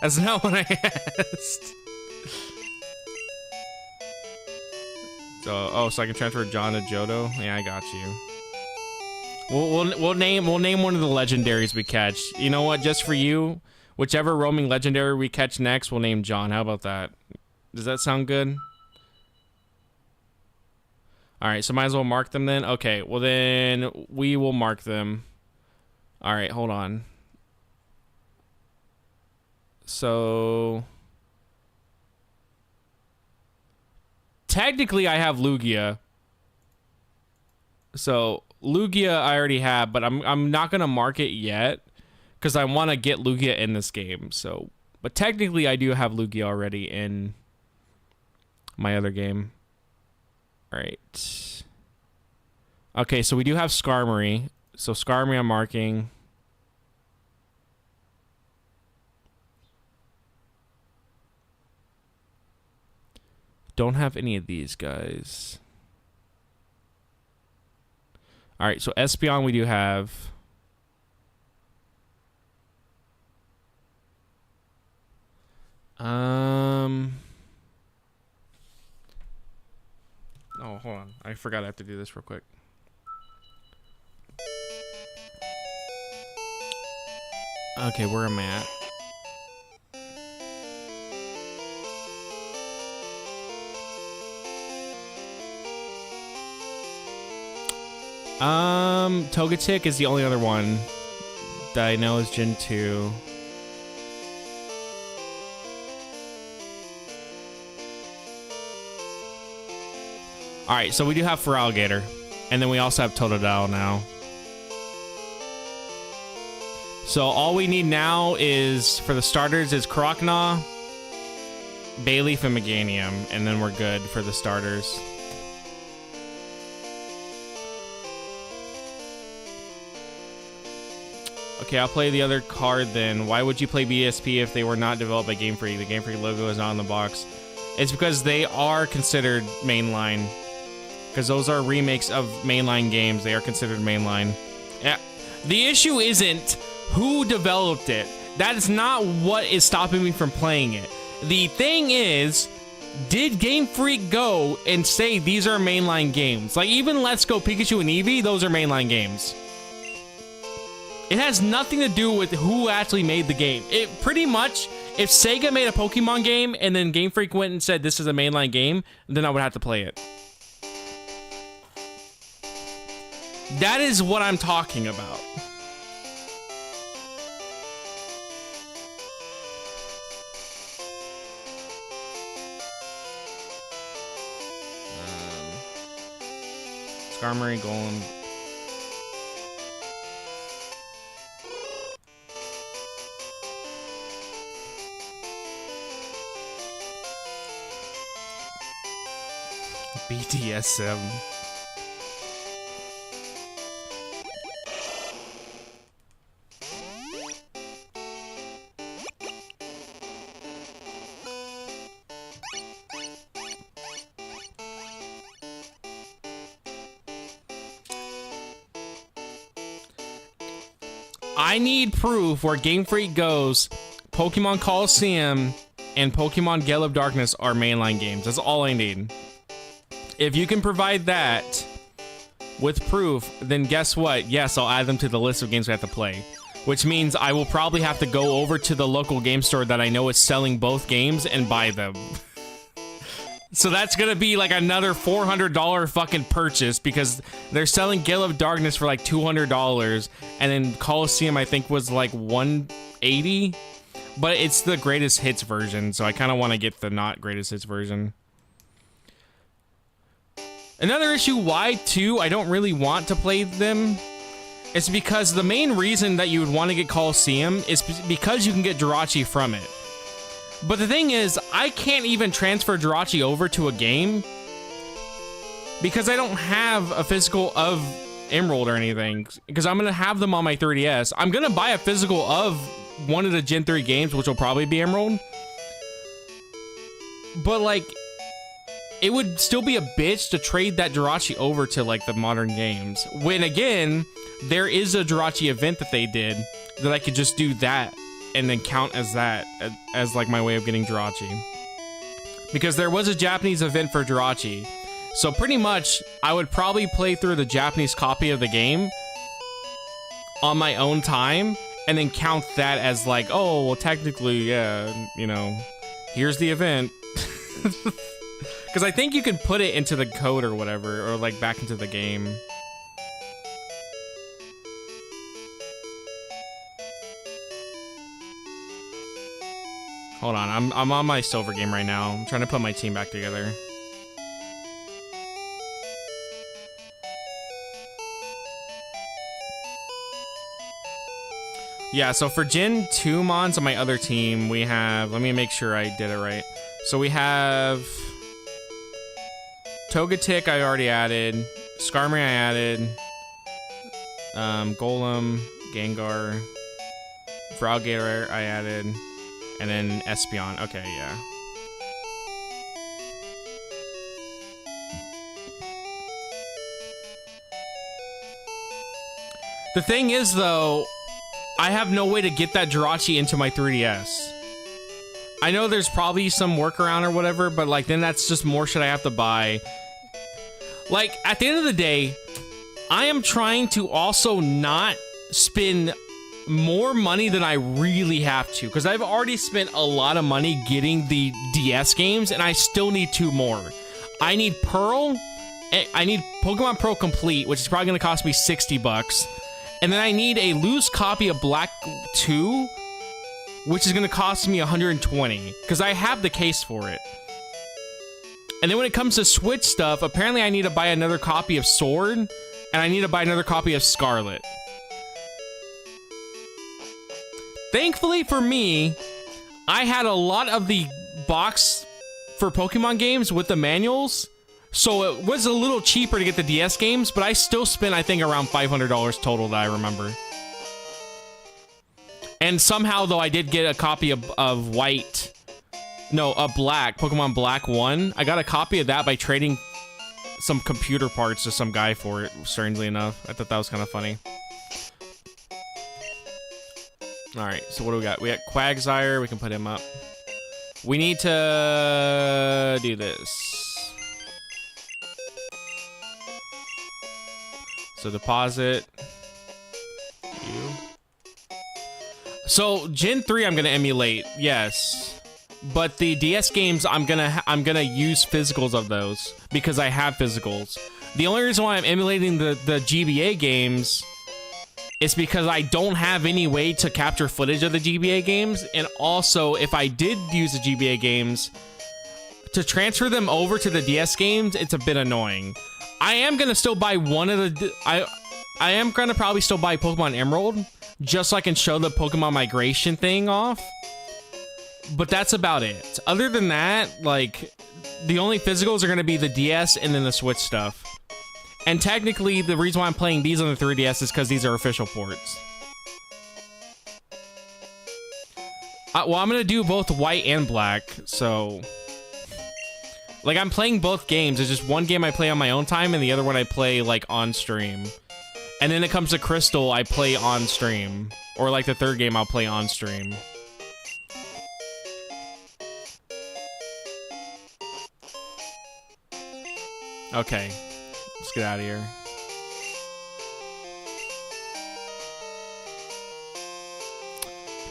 That's not what I asked. So, so I can transfer John to Johto? Yeah, I got you. We'll name one of the legendaries we catch. You know what? Just for you, whichever roaming legendary we catch next, we'll name John. How about that? Does that sound good? Alright, so might as well mark them then? Okay, well then we will mark them. Alright, hold on. So technically I have Lugia. So Lugia I already have, but I'm not gonna mark it yet because I want to get Lugia in this game. So, but technically I do have Lugia already in my other game. All right. Okay, so we do have Skarmory. So Skarmory I'm marking. Don't have any of these guys. All right, so Espeon we do have. Oh, hold on. I forgot I have to do this real quick. Okay, where am I at? Togetic is the only other one that I know is Gen 2. Alright, so we do have Feraligatr. And then we also have Totodile now. So all we need now is, for the starters, is Krokna, Bayleaf and Meganium, and then we're good for the starters. Okay, I'll play the other card then. Why would you play BSP if they were not developed by Game Freak? The Game Freak logo is not on the box. It's because they are considered mainline. Because those are remakes of mainline games. They are considered mainline. Yeah. The issue isn't who developed it. That is not what is stopping me from playing it. The thing is, did Game Freak go and say these are mainline games? Like, even Let's Go Pikachu and Eevee, those are mainline games. It has nothing to do with who actually made the game. It pretty much, if Sega made a Pokemon game and then Game Freak went and said this is a mainline game, then I would have to play it. That is what I'm talking about. Skarmory, Golem. BDSM. I need proof where Game Freak goes, Pokemon Coliseum and Pokemon Gale of Darkness are mainline games. That's all I need. If you can provide that with proof, then guess what? Yes, I'll add them to the list of games we have to play. Which means I will probably have to go over to the local game store that I know is selling both games and buy them. So that's gonna be like another $400 fucking purchase because they're selling Gale of Darkness for like $200, and then Coliseum I think was like $180, but it's the greatest hits version, so I kind of want to get the not greatest hits version. Another issue why too I don't really want to play them is because the main reason that you would want to get Coliseum is because you can get Jirachi from it. But the thing is, I can't even transfer Jirachi over to a game because I don't have a physical of Emerald or anything, because I'm going to have them on my 3DS. I'm going to buy a physical of one of the Gen 3 games, which will probably be Emerald. But, like, it would still be a bitch to trade that Jirachi over to, like, the modern games. When, again, there is a Jirachi event that they did that I could just do that and then count as that, as like my way of getting Jirachi. Because there was a Japanese event for Jirachi. So pretty much, I would probably play through the Japanese copy of the game on my own time, and then count that as like, oh, well technically, yeah, you know, here's the event. Because I think you can put it into the code or whatever, or like back into the game. Hold on, I'm on my silver game right now. I'm trying to put my team back together. Yeah, so for Gen 2 mons on my other team, we have... Let me make sure I did it right. So we have... Togetic I already added. Skarmory I added. Golem, Gengar, Froggator I added. And then Espeon. Okay, yeah. The thing is, though, I have no way to get that Jirachi into my 3DS. I know there's probably some workaround or whatever, but, like, then that's just more shit I have to buy. Like, at the end of the day, I am trying to also not spend more money than I really have to, because I've already spent a lot of money getting the DS games, and I still need 2 more. I need Pearl, I need Pokemon Pearl Complete, which is probably going to cost me $60, and then I need a loose copy of Black 2, which is going to cost me $120, because I have the case for it. And then when it comes to Switch stuff, apparently I need to buy another copy of Sword, and I need to buy another copy of Scarlet. Thankfully for me, I had a lot of the box for Pokemon games with the manuals, so it was a little cheaper to get the DS games, but I still spent, I think, around $500 total that I remember. And somehow, though, I did get a copy of white... No, a black, Pokemon Black 1. I got a copy of that by trading some computer parts to some guy for it, strangely enough. I thought that was kind of funny. Alright, so what do we got? We got Quagsire, we can put him up. We need to do this. So deposit. You. So Gen 3 I'm gonna emulate, yes. But the DS games, I'm gonna use physicals of those because I have physicals. The only reason why I'm emulating the GBA games is because I don't have any way to capture footage of the GBA games, and also if I did use the GBA games to transfer them over to the DS games, it's a bit annoying. I am gonna still buy one of the I am gonna probably still buy Pokemon Emerald just so I can show the Pokemon migration thing off. But that's about it. Other than that, like, the only physicals are going to be the DS and then the Switch stuff. And technically, the reason why I'm playing these on the 3DS is because these are official ports. Well, I'm going to do both white and black, so... Like, I'm playing both games. It's just one game I play on my own time, and the other one I play, like, on stream. And then it comes to Crystal, I play on stream. Or, like, the third game I'll play on stream. Okay, let's get out of here.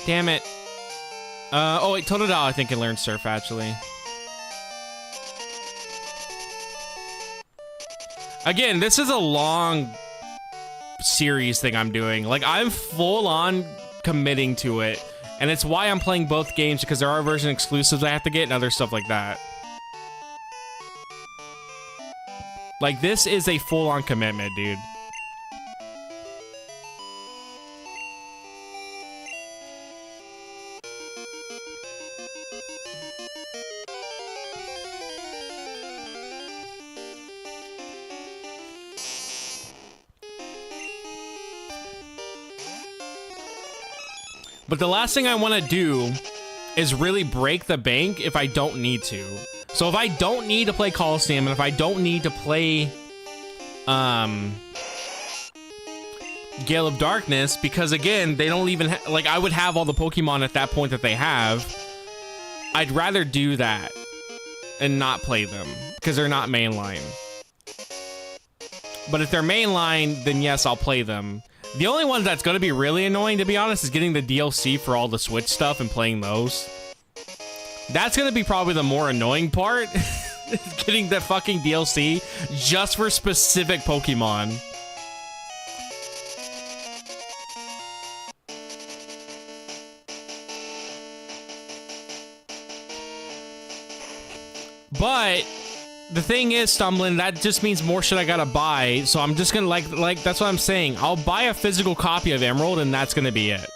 Damn it. Oh wait, Totodile I think can learn Surf actually. Again, this is a long series thing I'm doing. Like, I'm full on committing to it. And it's why I'm playing both games, because there are version exclusives I have to get and other stuff like that. Like, this is a full-on commitment, dude. But the last thing I want to do is really break the bank if I don't need to. So if I don't need to play Coliseum, and if I don't need to play Gale of Darkness, because again, they don't even like, I would have all the Pokemon at that point that they have, I'd rather do that and not play them because they're not mainline. But if they're mainline, then yes, I'll play them. The only one that's going to be really annoying, to be honest, is getting the DLC for all the Switch stuff and playing those. That's going to be probably the more annoying part. Getting the fucking DLC just for specific Pokemon. But the thing is, Stumbling, that just means more shit I gotta buy. So I'm just gonna like that's what I'm saying. I'll buy a physical copy of Emerald, and that's gonna be it.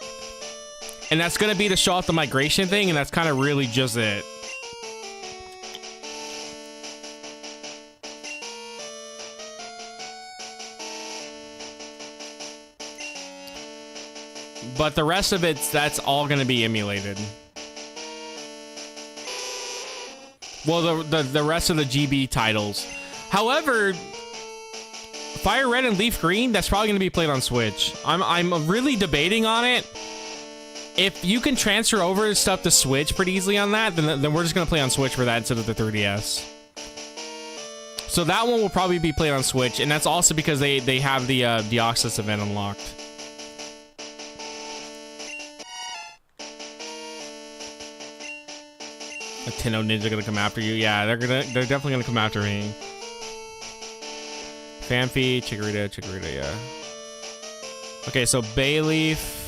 And that's gonna be to show off the migration thing, and that's kind of really just it. But the rest of it, that's all gonna be emulated. Well, the rest of the GB titles. However, Fire Red and Leaf Green, that's probably going to be played on Switch. I'm really debating on it. If you can transfer over stuff to Switch pretty easily on that, then we're just going to play on Switch for that instead of the 3DS. So that one will probably be played on Switch, and that's also because they have the Deoxys event unlocked. A Tenno Ninja gonna come after you? Yeah, they're definitely gonna come after me. Phanpy, Chikorita, yeah. Okay, so Bayleaf.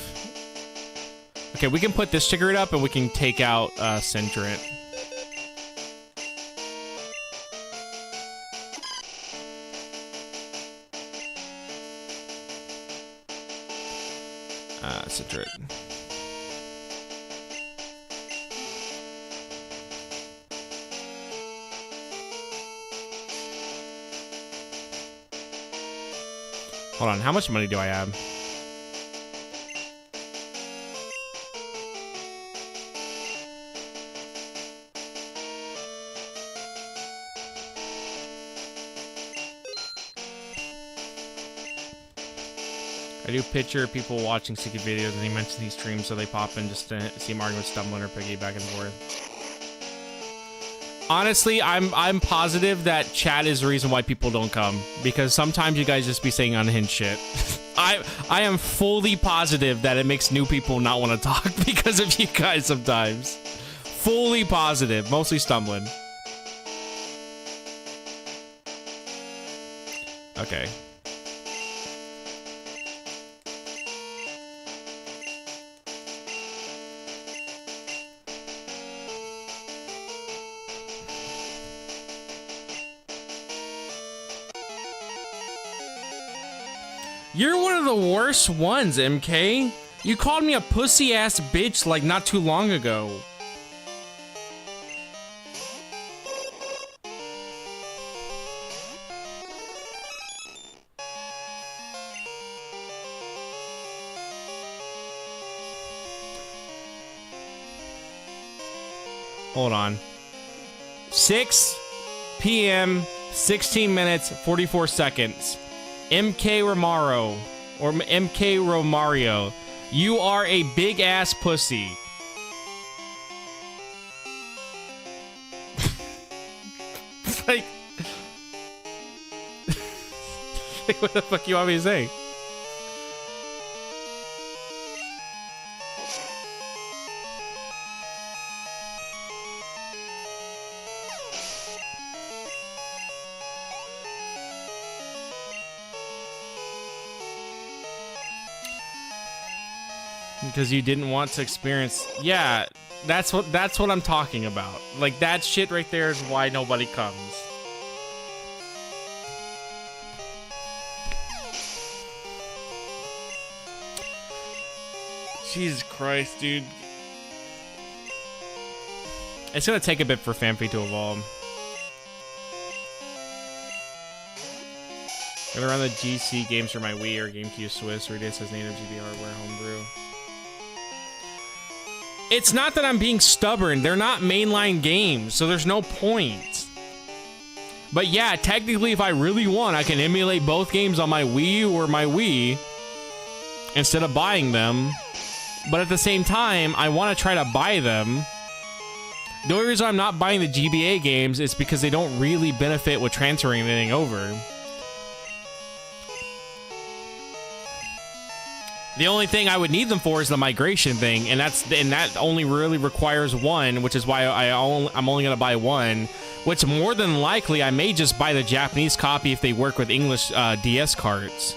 Okay, we can put this Chikorita up and we can take out Centret. Centret. Hold on, how much money do I have? I do picture people watching Sticky videos and he mentions these streams, so they pop in just to see him arguing with Stumbling or Piggy back and forth. Honestly, I'm positive that chat is the reason why people don't come, because sometimes you guys just be saying unhinged shit. I am fully positive that it makes new people not want to talk because of you guys sometimes. Fully positive, mostly Stumbling. Okay. You're one of the worst ones, MK. You called me a pussy-ass bitch like not too long ago. Hold on. 6 p.m., 16 minutes, 44 seconds. MK Romaro, or MK Romario, you are a big ass pussy. It's like, what the fuck you want me to say? Because you didn't want to experience. Yeah, that's what I'm talking about. Like, that shit right there is why nobody comes. Jesus Christ, dude. It's gonna take a bit for Fanfi to evolve. Gonna run the GC games for my Wii or GameCube Swiss, or it says native GB hardware homebrew. It's not that I'm being stubborn. They're not mainline games, so there's no point. But yeah, technically, if I really want, I can emulate both games on my Wii or my Wii instead of buying them. But at the same time, I want to try to buy them. The only reason I'm not buying the GBA games is because they don't really benefit with transferring anything over. The only thing I would need them for is the migration thing, and that only really requires one, which is why I'm only gonna buy one. Which more than likely I may just buy the Japanese copy if they work with English DS cards.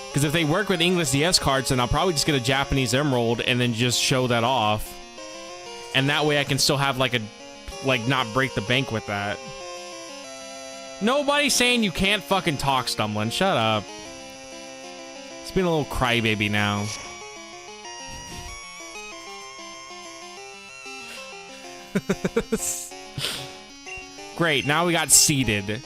Because if they work with English DS cards, then I'll probably just get a Japanese Emerald and then just show that off, and that way I can still have like not break the bank with that. Nobody's saying you can't fucking talk, Stumbling. Shut up. It's been a little crybaby now. Great, now we got seated.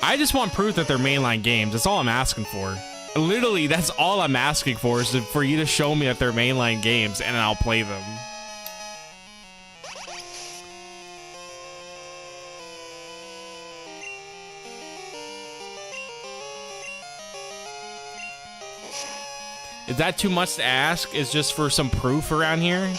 I just want proof that they're mainline games. That's all I'm asking for. Literally, that's all I'm asking for, is for you to show me that they're mainline games, and I'll play them. Is that too much to ask? Is just for some proof around here?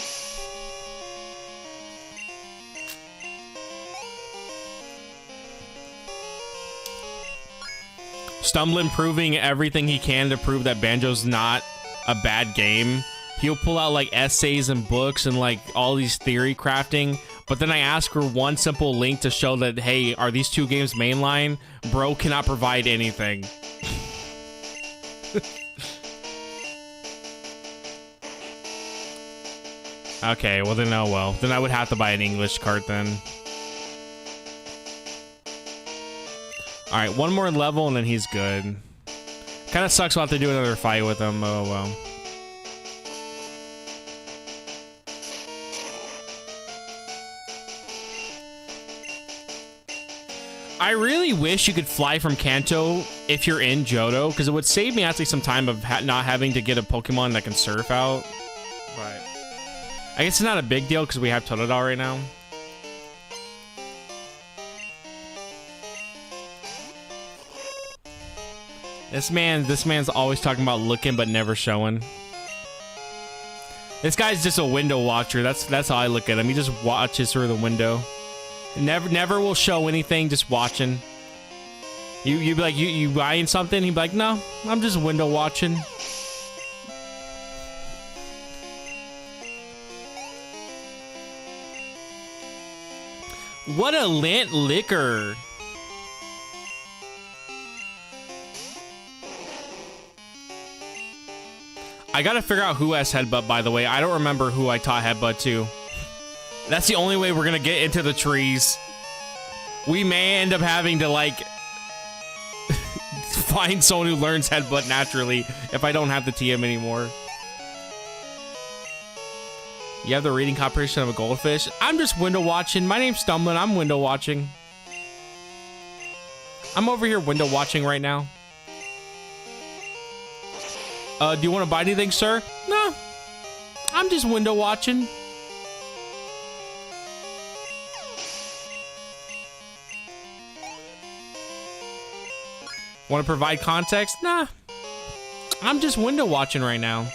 Stumbling proving everything he can to prove that Banjo's not a bad game. He'll pull out like essays and books and like all these theory crafting, but then I ask for one simple link to show that, hey, are these two games mainline? Bro cannot provide anything. Okay, well then, oh well. Then I would have to buy an English cart then. Alright, one more level and then he's good. Kinda sucks we'll have to do another fight with him, oh well. I really wish you could fly from Kanto if you're in Johto, because it would save me actually some time of not having to get a Pokemon that can surf out. But I guess it's not a big deal because we have Totodile right now. This man's always talking about looking but never showing. This guy's just a window watcher. That's how I look at him. He just watches through the window. Never will show anything, just watching. You be like, you buying something? He'd be like, no, I'm just window watching. What a lint liquor. I gotta figure out who has Headbutt, by the way. I don't remember who I taught Headbutt to. That's the only way we're gonna get into the trees. We may end up having to, like, find someone who learns Headbutt naturally if I don't have the TM anymore. You have the reading comprehension of a goldfish? I'm just window watching. My name's Stumbling. I'm window watching. I'm over here window watching right now. Do you want to buy anything, sir? No. I'm just window watching. Want to provide context? Nah. I'm just window watching right now.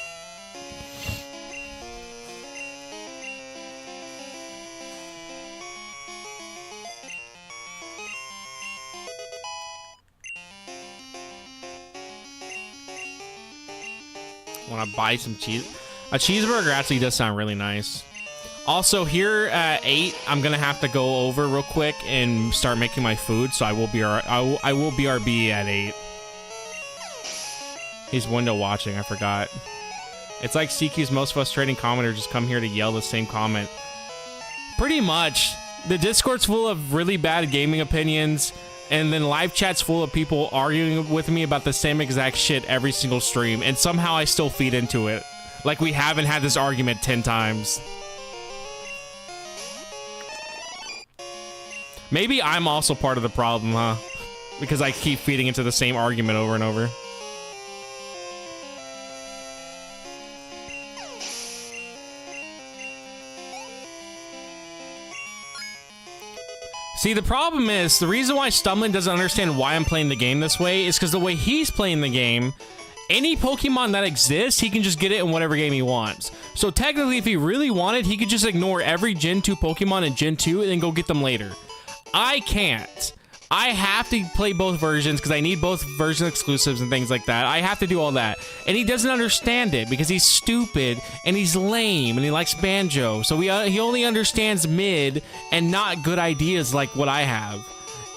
Want to buy some cheese? A cheeseburger actually does sound really nice. Also, here at 8, I'm gonna have to go over real quick and start making my food. So I will BRB at 8. He's window watching. I forgot. It's like CQ's most frustrating commenter just come here to yell the same comment. Pretty much. The Discord's full of really bad gaming opinions. And then live chat's full of people arguing with me about the same exact shit every single stream. And somehow I still feed into it. Like we haven't had this argument 10 times. Maybe I'm also part of the problem, huh? Because I keep feeding into the same argument over and over. See, the problem is, the reason why Stumbling doesn't understand why I'm playing the game this way is because the way he's playing the game, any Pokemon that exists, he can just get it in whatever game he wants. So technically, if he really wanted, he could just ignore every Gen 2 Pokemon in Gen 2 and then go get them later. I can't. I have to play both versions because I need both version exclusives and things like that. I have to do all that. And he doesn't understand it because he's stupid and he's lame and he likes Banjo. So he only understands mid and not good ideas like what I have.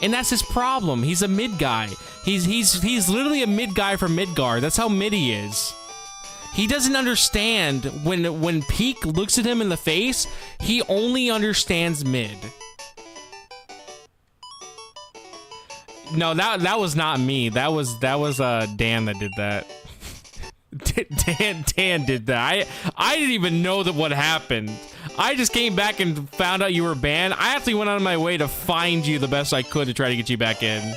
And that's his problem. He's a mid guy. He's literally a mid guy from Midgard. That's how mid he is. He doesn't understand when Peak looks at him in the face, he only understands mid. No, that was not me. That was Dan that did that. Dan did that. I didn't even know that what happened. I just came back and found out you were banned. I actually went out of my way to find you the best I could to try to get you back in.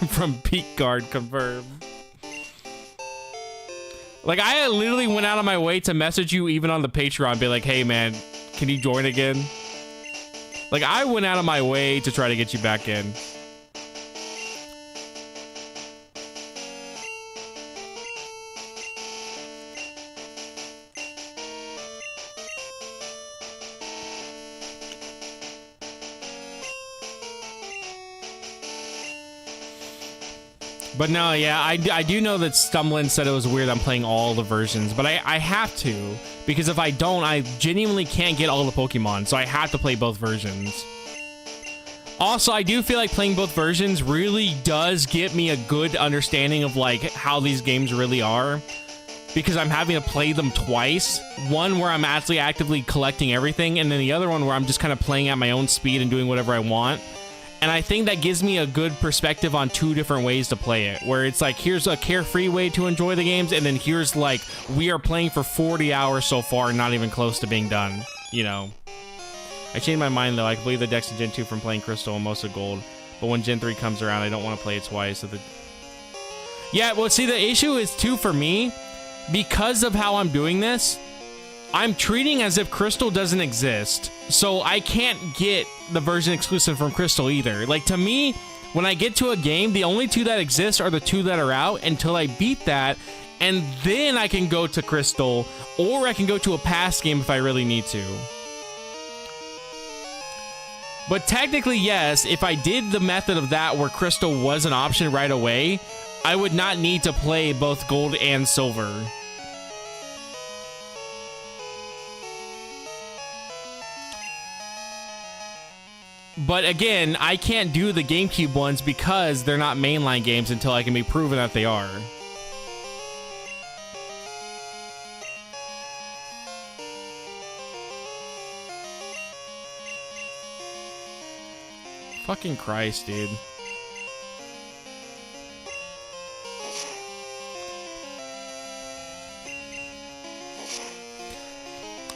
From Peak Guard confirmed. Like, I literally went out of my way to message you even on the Patreon, be like, hey man, can you join again? Like, I went out of my way to try to get you back in. But no, yeah, I do know that Stumbling said it was weird I'm playing all the versions, but I have to, because if I don't, I genuinely can't get all the Pokemon, so I have to play both versions. Also, I do feel like playing both versions really does get me a good understanding of, like, how these games really are, because I'm having to play them twice. One where I'm actually actively collecting everything, and then the other one where I'm just kind of playing at my own speed and doing whatever I want. And I think that gives me a good perspective on two different ways to play it, where it's like, here's a carefree way to enjoy the games, and then here's like, we are playing for 40 hours so far, not even close to being done, you know. I changed my mind though. I can believe the Dex in Gen 2 from playing Crystal and most of Gold. But when Gen 3 comes around, I don't want to play it twice. So yeah, well, see, the issue is, too, for me, because of how I'm doing this, I'm treating as if Crystal doesn't exist. So I can't get the version exclusive from Crystal either. Like, to me, when I get to a game, the only 2 that exist are the 2 that are out until I beat that, and then I can go to Crystal, or I can go to a past game if I really need to. But technically, yes, if I did the method of that where Crystal was an option right away, I would not need to play both Gold and Silver. But again, I can't do the GameCube ones because they're not mainline games until I can be proven that they are. Fucking Christ, dude.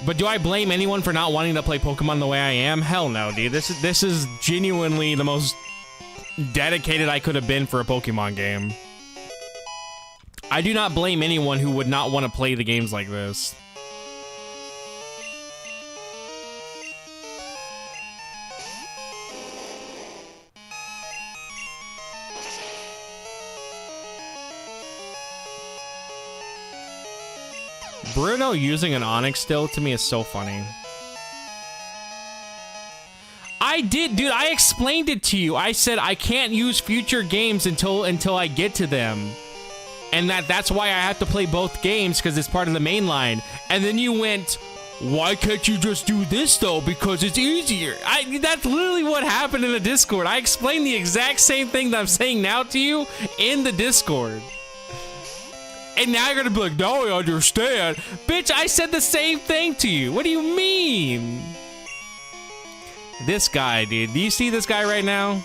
But do I blame anyone for not wanting to play Pokemon the way I am? Hell no, dude. This is genuinely the most dedicated I could have been for a Pokemon game. I do not blame anyone who would not want to play the games like this. Bruno using an Onix still, to me, is so funny. I did, dude, I explained it to you. I said I can't use future games until I get to them. And that's why I have to play both games, because it's part of the main line. And then you went, why can't you just do this, though? Because it's easier. That's literally what happened in the Discord. I explained the exact same thing that I'm saying now to you in the Discord. And now you're gonna be like, now I understand. Bitch, I said the same thing to you. What do you mean? This guy, dude. Do you see this guy right now?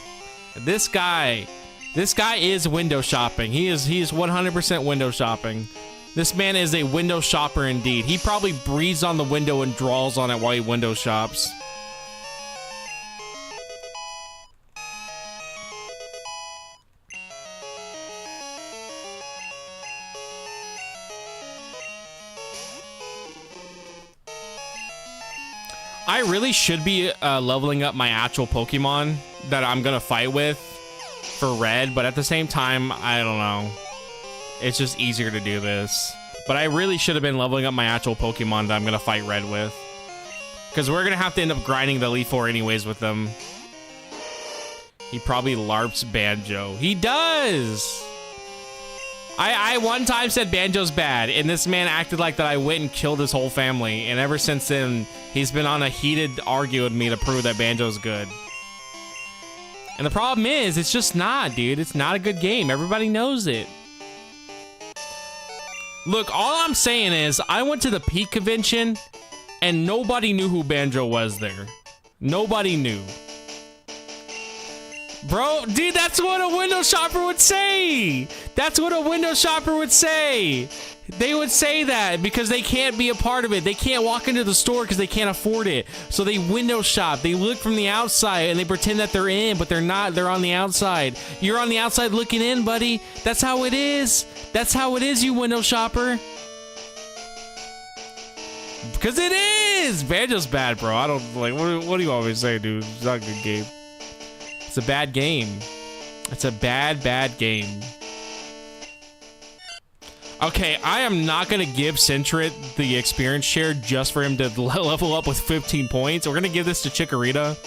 This guy is window shopping. He is 100% window shopping. This man is a window shopper indeed. He probably breathes on the window and draws on it while he window shops. I really should be leveling up my actual Pokemon that I'm gonna fight with for Red, but at the same time, I don't know. It's just easier to do this. But I really should have been leveling up my actual Pokemon that I'm gonna fight Red with. Because we're gonna have to end up grinding the Elite Four anyways with them. He probably LARPs Banjo. He does! I one time said Banjo's bad, and this man acted like that I went and killed his whole family, and ever since then, he's been on a heated argue with me to prove that Banjo's good. And the problem is, it's just not, dude. It's not a good game. Everybody knows it. Look, all I'm saying is, I went to the Peak convention, and nobody knew who Banjo was there. Nobody knew. Bro, dude, that's what a window shopper would say. That's what a window shopper would say. They would say that because they can't be a part of it. They can't walk into the store because they can't afford it. So they window shop. They look from the outside and they pretend that they're in, but they're not. They're on the outside. You're on the outside looking in, buddy. That's how it is. That's how it is, you window shopper. Because it is. Banjo's bad, bro. I don't, like, what do you always say, dude? It's not a good game. It's a bad game. It's a bad game. Okay, I am not gonna give Centret the experience share just for him to level up with 15 points. We're gonna give this to Chikorita.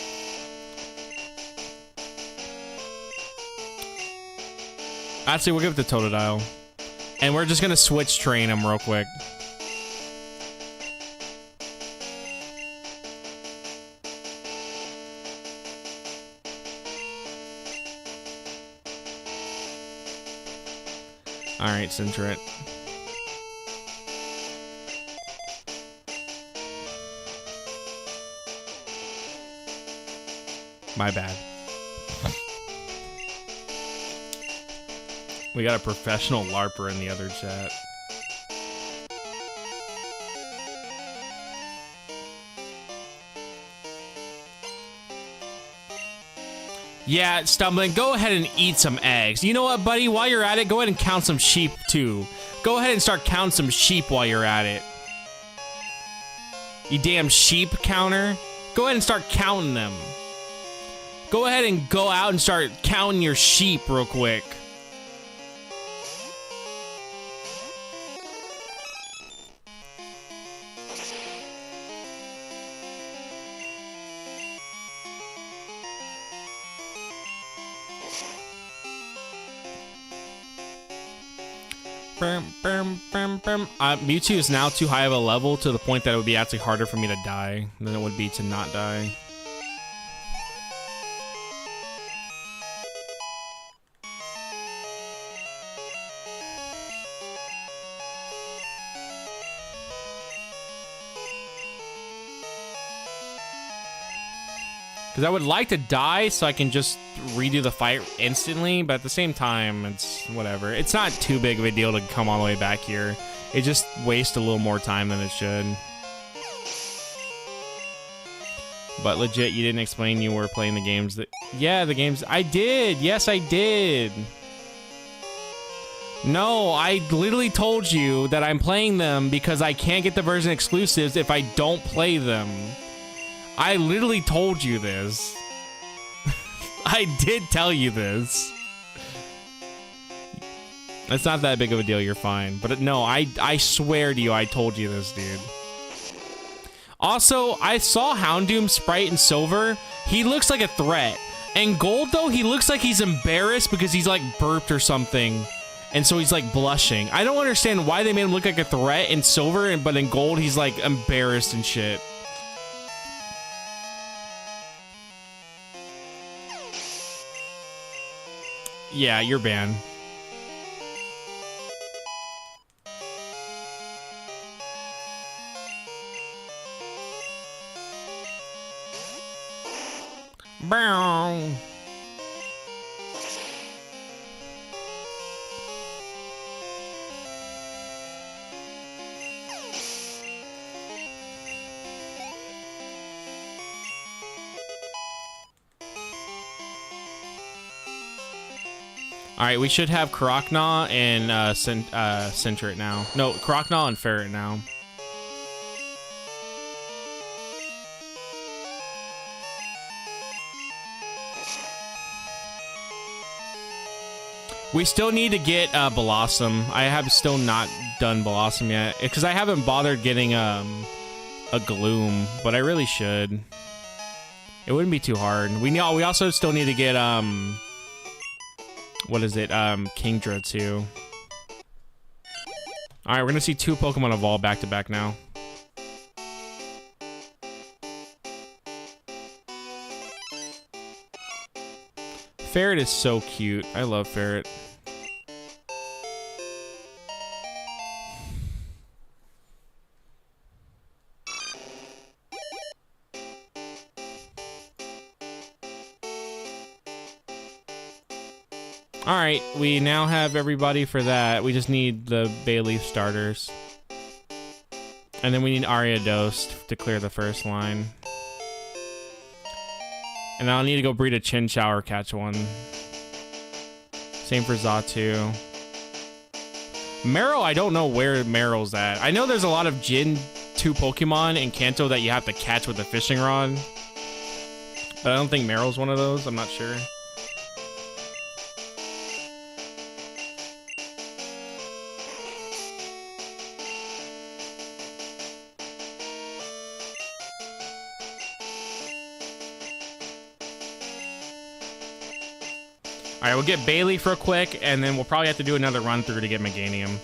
Actually, we'll give it to Totodile. And we're just gonna switch train him real quick. Alright, Centret. My bad. We got a professional LARPer in the other chat. Yeah, Stumbling, go ahead and eat some eggs. You know what, buddy? While you're at it, go ahead and count some sheep, too. Go ahead and start counting some sheep while you're at it. You damn sheep counter. Go ahead and start counting them. Go ahead and go out and start counting your sheep real quick. Mewtwo is now too high of a level to the point that it would be actually harder for me to die than it would be to not die. Because I would like to die so I can just redo the fight instantly, but at the same time, it's whatever. It's not too big of a deal to come all the way back here. It just wastes a little more time than it should. But legit, you didn't explain you were playing the games that... Yeah, the games... I did! Yes, I did! No, I literally told you that I'm playing them because I can't get the version exclusives if I don't play them. I literally told you this. I did tell you this. It's not that big of a deal, you're fine. But no, I swear to you, I told you this, dude. Also, I saw Houndoom sprite in Silver. He looks like a threat. In Gold, though, he looks like he's embarrassed because he's like burped or something. And so he's like blushing. I don't understand why they made him look like a threat in Silver, but in Gold, he's like embarrassed and shit. Yeah, you're banned. Bow. All right, we should have Karokna and Centret now. No, Karokna and Ferret now. We still need to get Blossom. I have still not done Blossom yet because I haven't bothered getting a Gloom, but I really should. It wouldn't be too hard. We also still need to get what is it? Kingdra too. All right, we're gonna see 2 Pokemon evolve back to back now. Ferret is so cute. I love Ferret. Alright, we now have everybody for that. We just need the Bayleaf starters. And then we need Ariados to clear the first line. And I'll need to go breed a Chinchou or catch one. Same for Xatu. Marill, I don't know where Marill's at. I know there's a lot of Gen 2 Pokemon in Kanto that you have to catch with a fishing rod. But I don't think Marill's one of those. I'm not sure. Alright, we'll get Bayleaf real quick, and then we'll probably have to do another run through to get Meganium.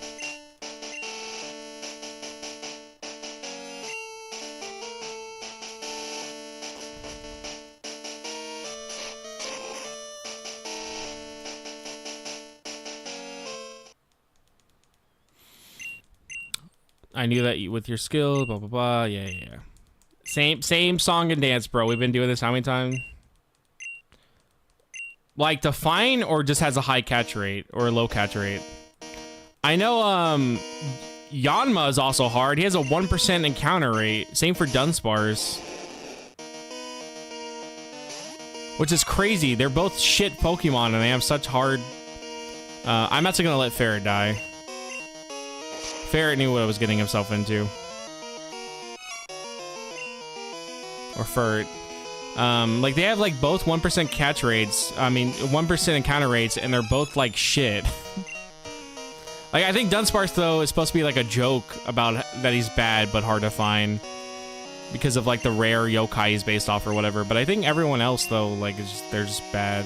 I knew that with your skill, blah, blah, blah. Yeah. Same song and dance, bro. We've been doing this how many times? Like Define or just has a high catch rate or a low catch rate? I know Yanma is also hard. He has a 1% encounter rate. Same for Dunsparce. Which is crazy. They're both shit Pokemon and they have such hard... I'm actually gonna let Ferret die. Ferret knew what I was getting himself into. Or Ferret. Like, they have, like, both 1% catch rates. I mean, 1% encounter rates, and they're both, like, shit. Like, I think Dunsparce, though, is supposed to be, like, a joke about that he's bad but hard to find. Because of, like, the rare yokai he's based off or whatever. But I think everyone else, though, like, they're just bad.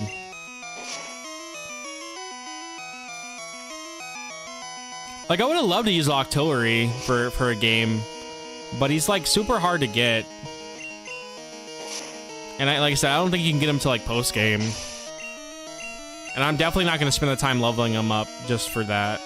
Like, I would have loved to use Octillery for a game. But he's, like, super hard to get. And like I said, I don't think you can get him to, like, post-game. And I'm definitely not going to spend the time leveling him up just for that.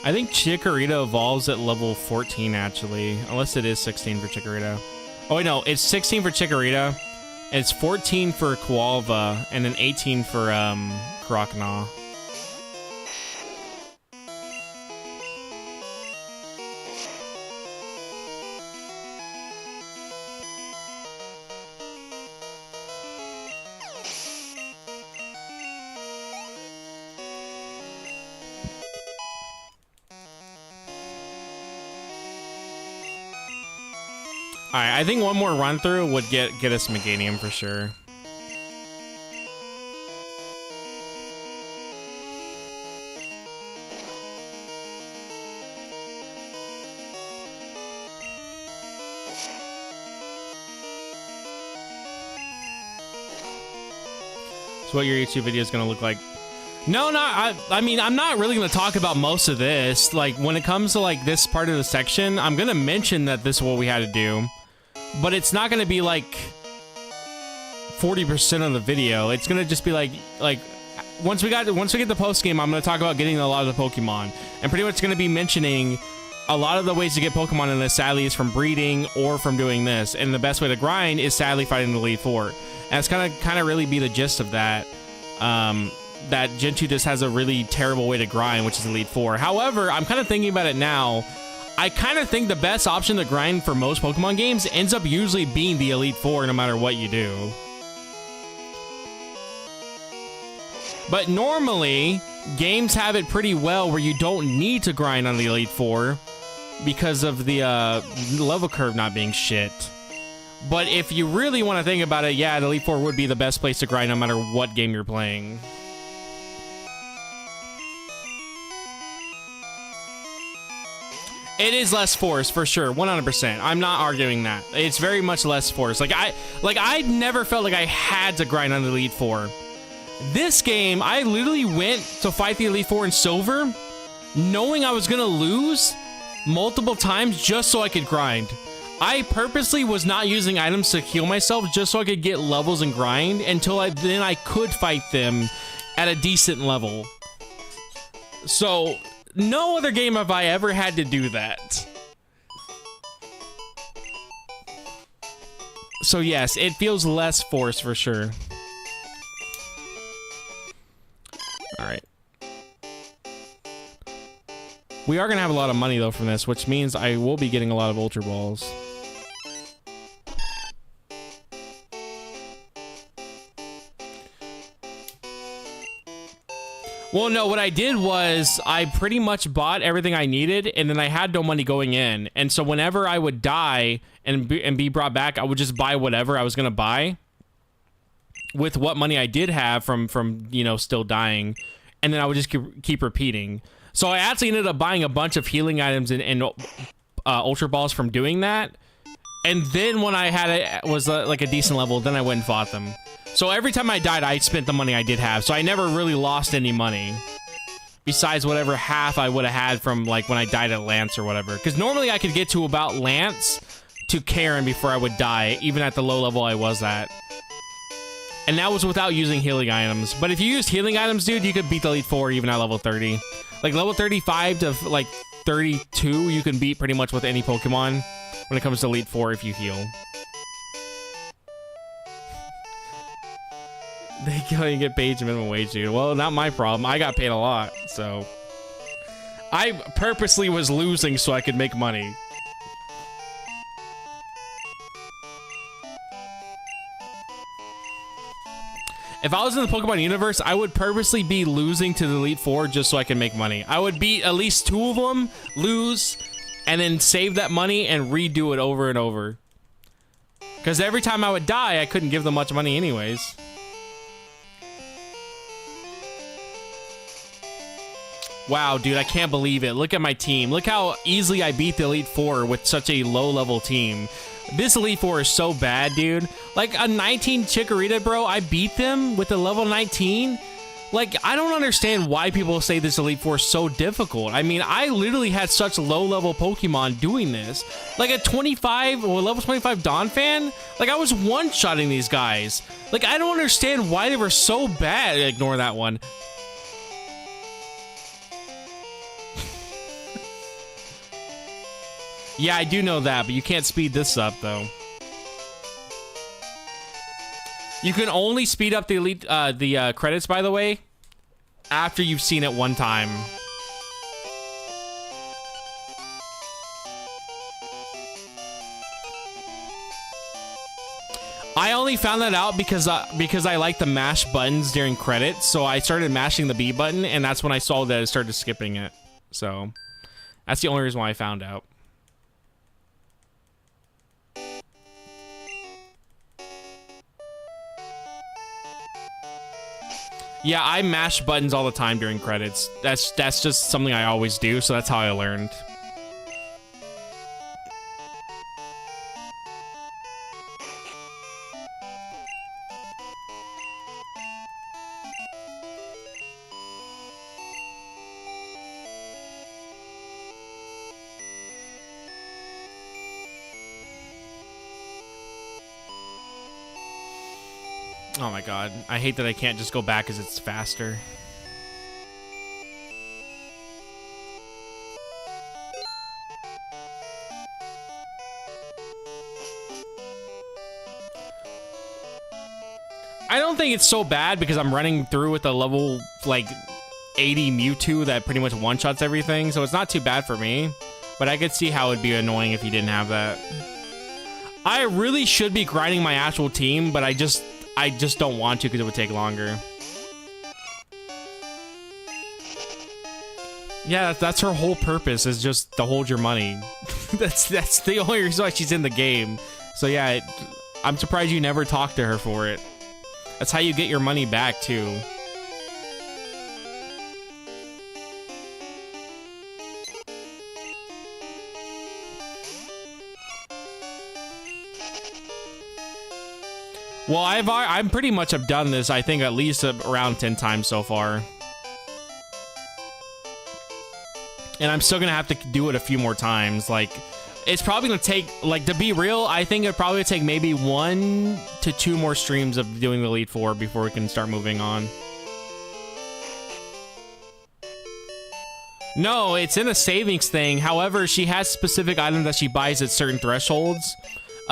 I think Chikorita evolves at level 14, actually. Unless it is 16 for Chikorita. Oh, wait, no. It's 16 for Chikorita. It's 14 for Koalva. And then 18 for, Kroknaw. Alright, I think one more run through would get us Meganium for sure. So what your YouTube video is gonna look like? No, I mean, I'm not really going to talk about most of this. Like, when it comes to, like, this part of the section, I'm going to mention that this is what we had to do. But it's not going to be, like, 40% of the video. It's going to just be, like, once we get the post-game, I'm going to talk about getting a lot of the Pokemon. And pretty much going to be mentioning a lot of the ways to get Pokemon in this, sadly, is from breeding or from doing this. And the best way to grind is, sadly, fighting the Elite Four. And it's kind of really be the gist of that. That Gen 2 just has a really terrible way to grind, which is Elite Four. However, I'm kind of thinking about it now. I kind of think the best option to grind for most Pokemon games ends up usually being the Elite Four, no matter what you do. But normally, games have it pretty well where you don't need to grind on the Elite Four because of the level curve not being shit. But if you really want to think about it, yeah, the Elite Four would be the best place to grind no matter what game you're playing. It is less force for sure, 100%. I'm not arguing that. It's very much less force. Like I never felt like I had to grind on the Elite Four. This game, I literally went to fight the Elite Four in Silver, knowing I was gonna lose multiple times just so I could grind. I purposely was not using items to heal myself just so I could get levels and grind until then I could fight them at a decent level. So no other game have I ever had to do that. So yes, it feels less force for sure. Alright. We are going to have a lot of money though from this, which means I will be getting a lot of Ultra Balls. Well, no, what I did was I pretty much bought everything I needed, and then I had no money going in. And so whenever I would die and be brought back, I would just buy whatever I was going to buy with what money I did have from you know, still dying. And then I would just keep repeating. So I actually ended up buying a bunch of healing items and Ultra Balls from doing that. And then when I had it was like a decent level, then I went and fought them. So every time I died, I spent the money I did have. So I never really lost any money. Besides whatever half I would have had from like when I died at Lance or whatever. Because normally I could get to about Lance to Karen before I would die, even at the low level I was at. And that was without using healing items. But if you used healing items, dude, you could beat the Elite Four even at level 30. Like level 35 to like 32, you can beat pretty much with any Pokemon when it comes to Elite Four if you heal. They go and get paid minimum wage, dude. Well, not my problem. I got paid a lot, so I purposely was losing so I could make money. If I was in the Pokemon universe, I would purposely be losing to the Elite Four just so I can make money. I would beat at least 2 of them, lose, and then save that money and redo it over and over. Because every time I would die, I couldn't give them much money anyways. Wow, dude, I can't believe it. Look at my team. Look how easily I beat the Elite Four with such a low-level team. This Elite Four is so bad, dude. Like, a 19 Chikorita, bro, I beat them with a level 19. Like, I don't understand why people say this Elite Four is so difficult. I mean, I literally had such low-level Pokemon doing this. Like, a 25, or level 25 Donphan, like, I was one-shotting these guys. Like, I don't understand why they were so bad. Ignore that one. Yeah, I do know that, but you can't speed this up, though. You can only speed up the elite, credits, by the way, after you've seen it one time. I only found that out because I like to mash buttons during credits, so I started mashing the B button, and that's when I saw that it started skipping it. So, that's the only reason why I found out. Yeah, I mash buttons all the time during credits. That's just something I always do, so that's how I learned. Oh my god, I hate that I can't just go back as it's faster. I don't think it's so bad because I'm running through with a level, like, 80 Mewtwo that pretty much one-shots everything, so it's not too bad for me. But I could see how it would be annoying if you didn't have that. I really should be grinding my actual team, but I just don't want to because it would take longer. Yeah, that's her whole purpose, is just to hold your money. that's the only reason why she's in the game. So yeah, I'm surprised you never talked to her for it. That's how you get your money back, too. Well, I'm pretty much have done this, I think, at least around 10 times so far. And I'm still gonna have to do it a few more times. Like, it's probably gonna take, like, to be real, I think it'd probably take maybe 1 to 2 more streams of doing the Elite Four before we can start moving on. No, it's in a savings thing. However, she has specific items that she buys at certain thresholds.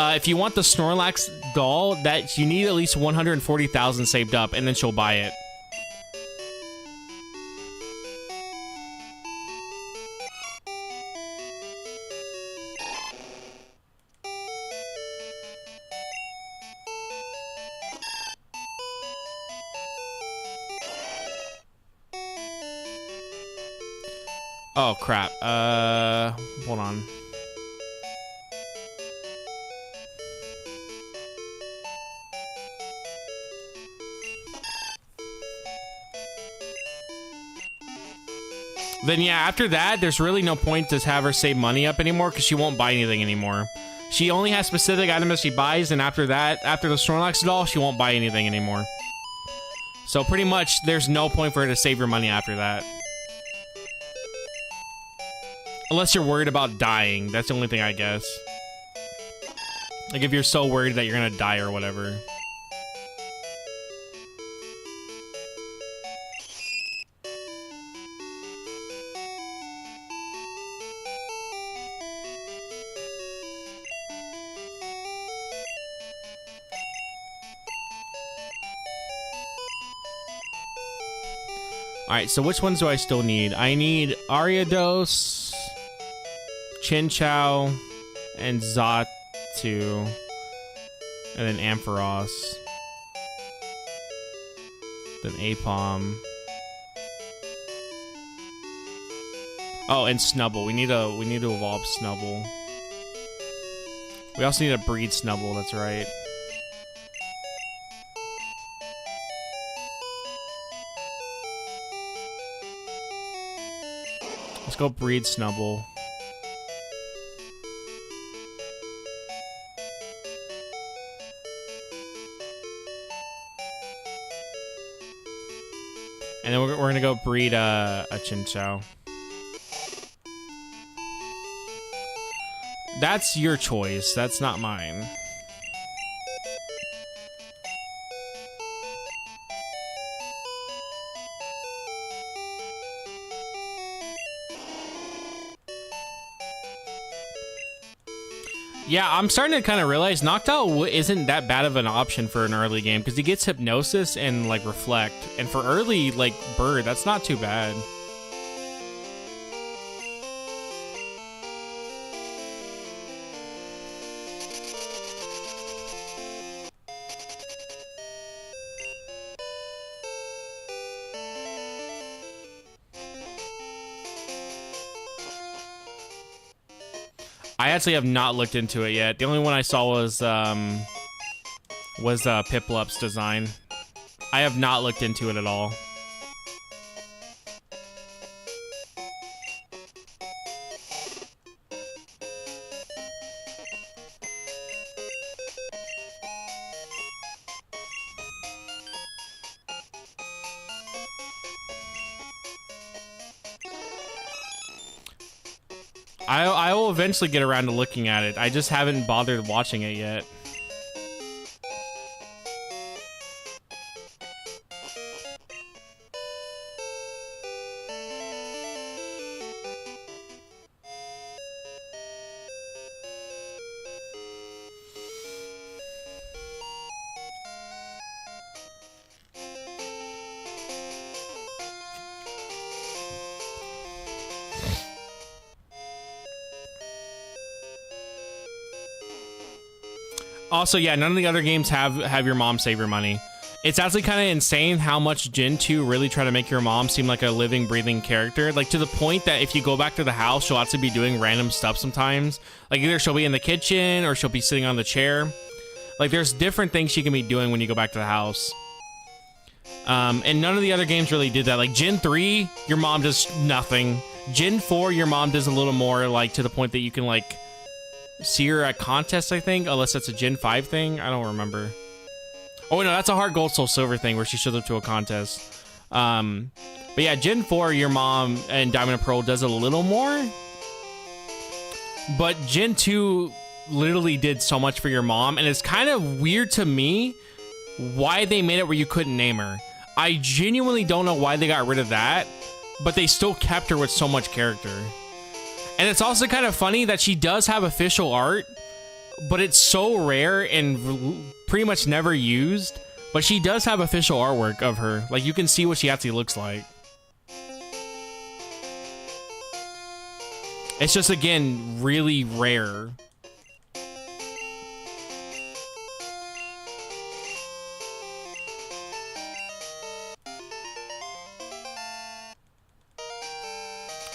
If you want the Snorlax doll, that you need at least 140,000 saved up, and then she'll buy it. Oh, crap. Hold on. Then yeah, after that, there's really no point to have her save money up anymore because she won't buy anything anymore. She only has specific items she buys, and after that, after the Snorlax doll, she won't buy anything anymore. So pretty much, there's no point for her to save your money after that. Unless you're worried about dying. That's the only thing, I guess. Like, if you're so worried that you're gonna die or whatever. Alright, so which ones do I still need? I need Ariados, Chinchou, and Xatu, and then Ampharos, then Apom. Oh, and Snubble. We need to evolve Snubble. We also need to breed Snubble, that's right. Let's go breed Snubble. And then we're gonna go breed a Chinchou. That's your choice. That's not mine. Yeah, I'm starting to kind of realize Noctowl isn't that bad of an option for an early game because he gets Hypnosis and like Reflect, and for early like Bird, that's not too bad. I actually have not looked into it yet. The only one I saw was Piplup's design. I have not looked into it at all. I will eventually get around to looking at it. I just haven't bothered watching it yet. Also, yeah, none of the other games have your mom save your money. It's actually kind of insane how much Gen 2 really try to make your mom seem like a living, breathing character. Like, to the point that if you go back to the house, she'll actually be doing random stuff sometimes. Like, either she'll be in the kitchen or she'll be sitting on the chair. Like, there's different things she can be doing when you go back to the house. And none of the other games really did that. Like, Gen 3, your mom does nothing. Gen 4, your mom does a little more, like, to the point that you can, like, see her at contests, I think, unless that's a Gen 5 thing. I don't remember. Oh, no, that's a Heart Gold Soul Silver thing where she shows up to a contest. But yeah, Gen 4, your mom and Diamond and Pearl does a little more. But Gen 2 literally did so much for your mom, and it's kind of weird to me why they made it where you couldn't name her. I genuinely don't know why they got rid of that, but they still kept her with so much character. And it's also kind of funny that she does have official art, but it's so rare and pretty much never used. But she does have official artwork of her. Like, you can see what she actually looks like. It's just, again, really rare.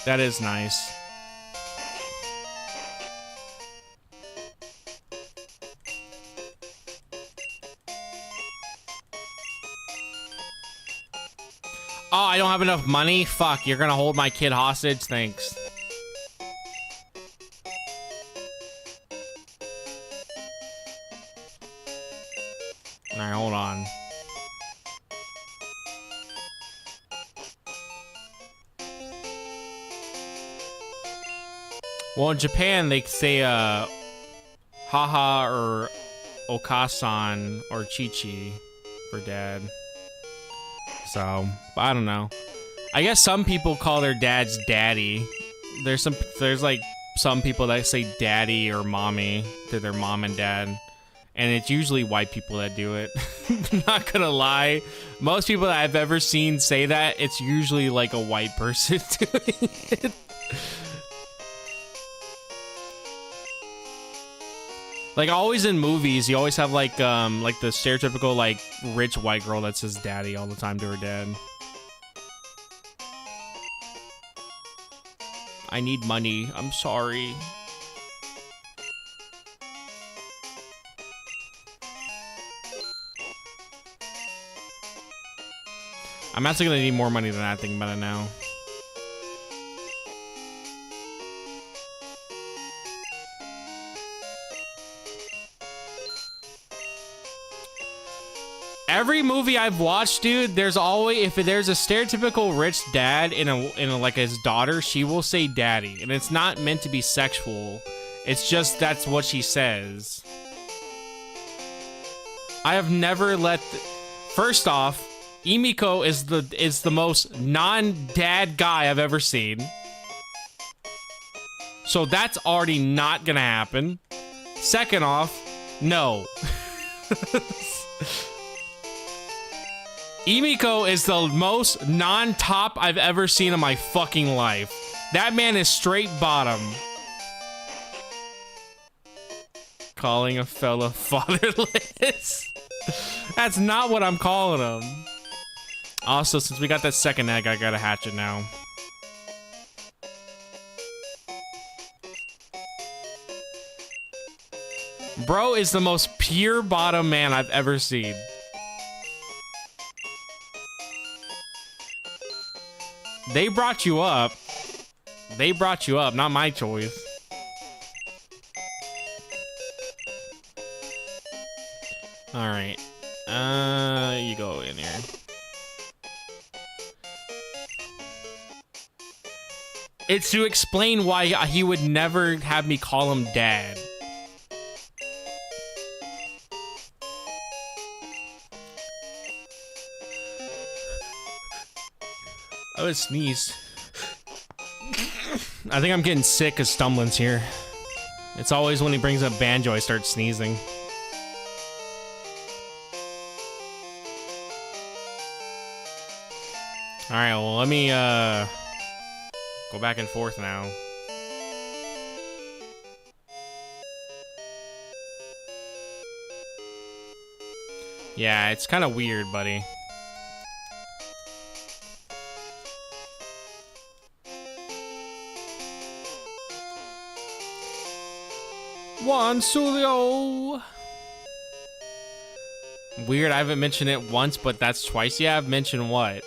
That is nice. Oh, I don't have enough money? Fuck, you're gonna hold my kid hostage? Thanks. Alright, hold on. Well, in Japan, they say, haha or okasan or chichi for dad. So, I don't know. I guess some people call their dads daddy. There's like some people that say daddy or mommy to their mom and dad. And it's usually white people that do it. Not gonna lie. Most people that I've ever seen say that, it's usually like a white person doing it. Like always in movies, you always have like the stereotypical like rich white girl that says daddy all the time to her dad. I need money. I'm sorry. I'm actually gonna need more money than that, thinking about it now. Every movie I've watched, dude, there's always, if there's a stereotypical rich dad in a like his daughter, she will say daddy, and it's not meant to be sexual. It's just that's what she says. I have never let. First off, Emiko is the most non-dad guy I've ever seen. So that's already not gonna happen. Second off, no. Emiko is the most non-top I've ever seen in my fucking life. That man is straight bottom. Calling a fella fatherless. That's not what I'm calling him. Also, since we got that second egg, I gotta hatch it now. Bro is the most pure bottom man I've ever seen. They brought you up. They brought you up, not my choice. Alright. You go in here. It's to explain why he would never have me call him dad. I would sneeze. I think I'm getting sick of Stumblin's here. It's always when he brings up Banjo I start sneezing. Alright, well let me go back and forth now. Yeah, it's kind of weird, buddy. Juan Sulio. Weird, I haven't mentioned it once, but that's twice. Yeah, I've mentioned what?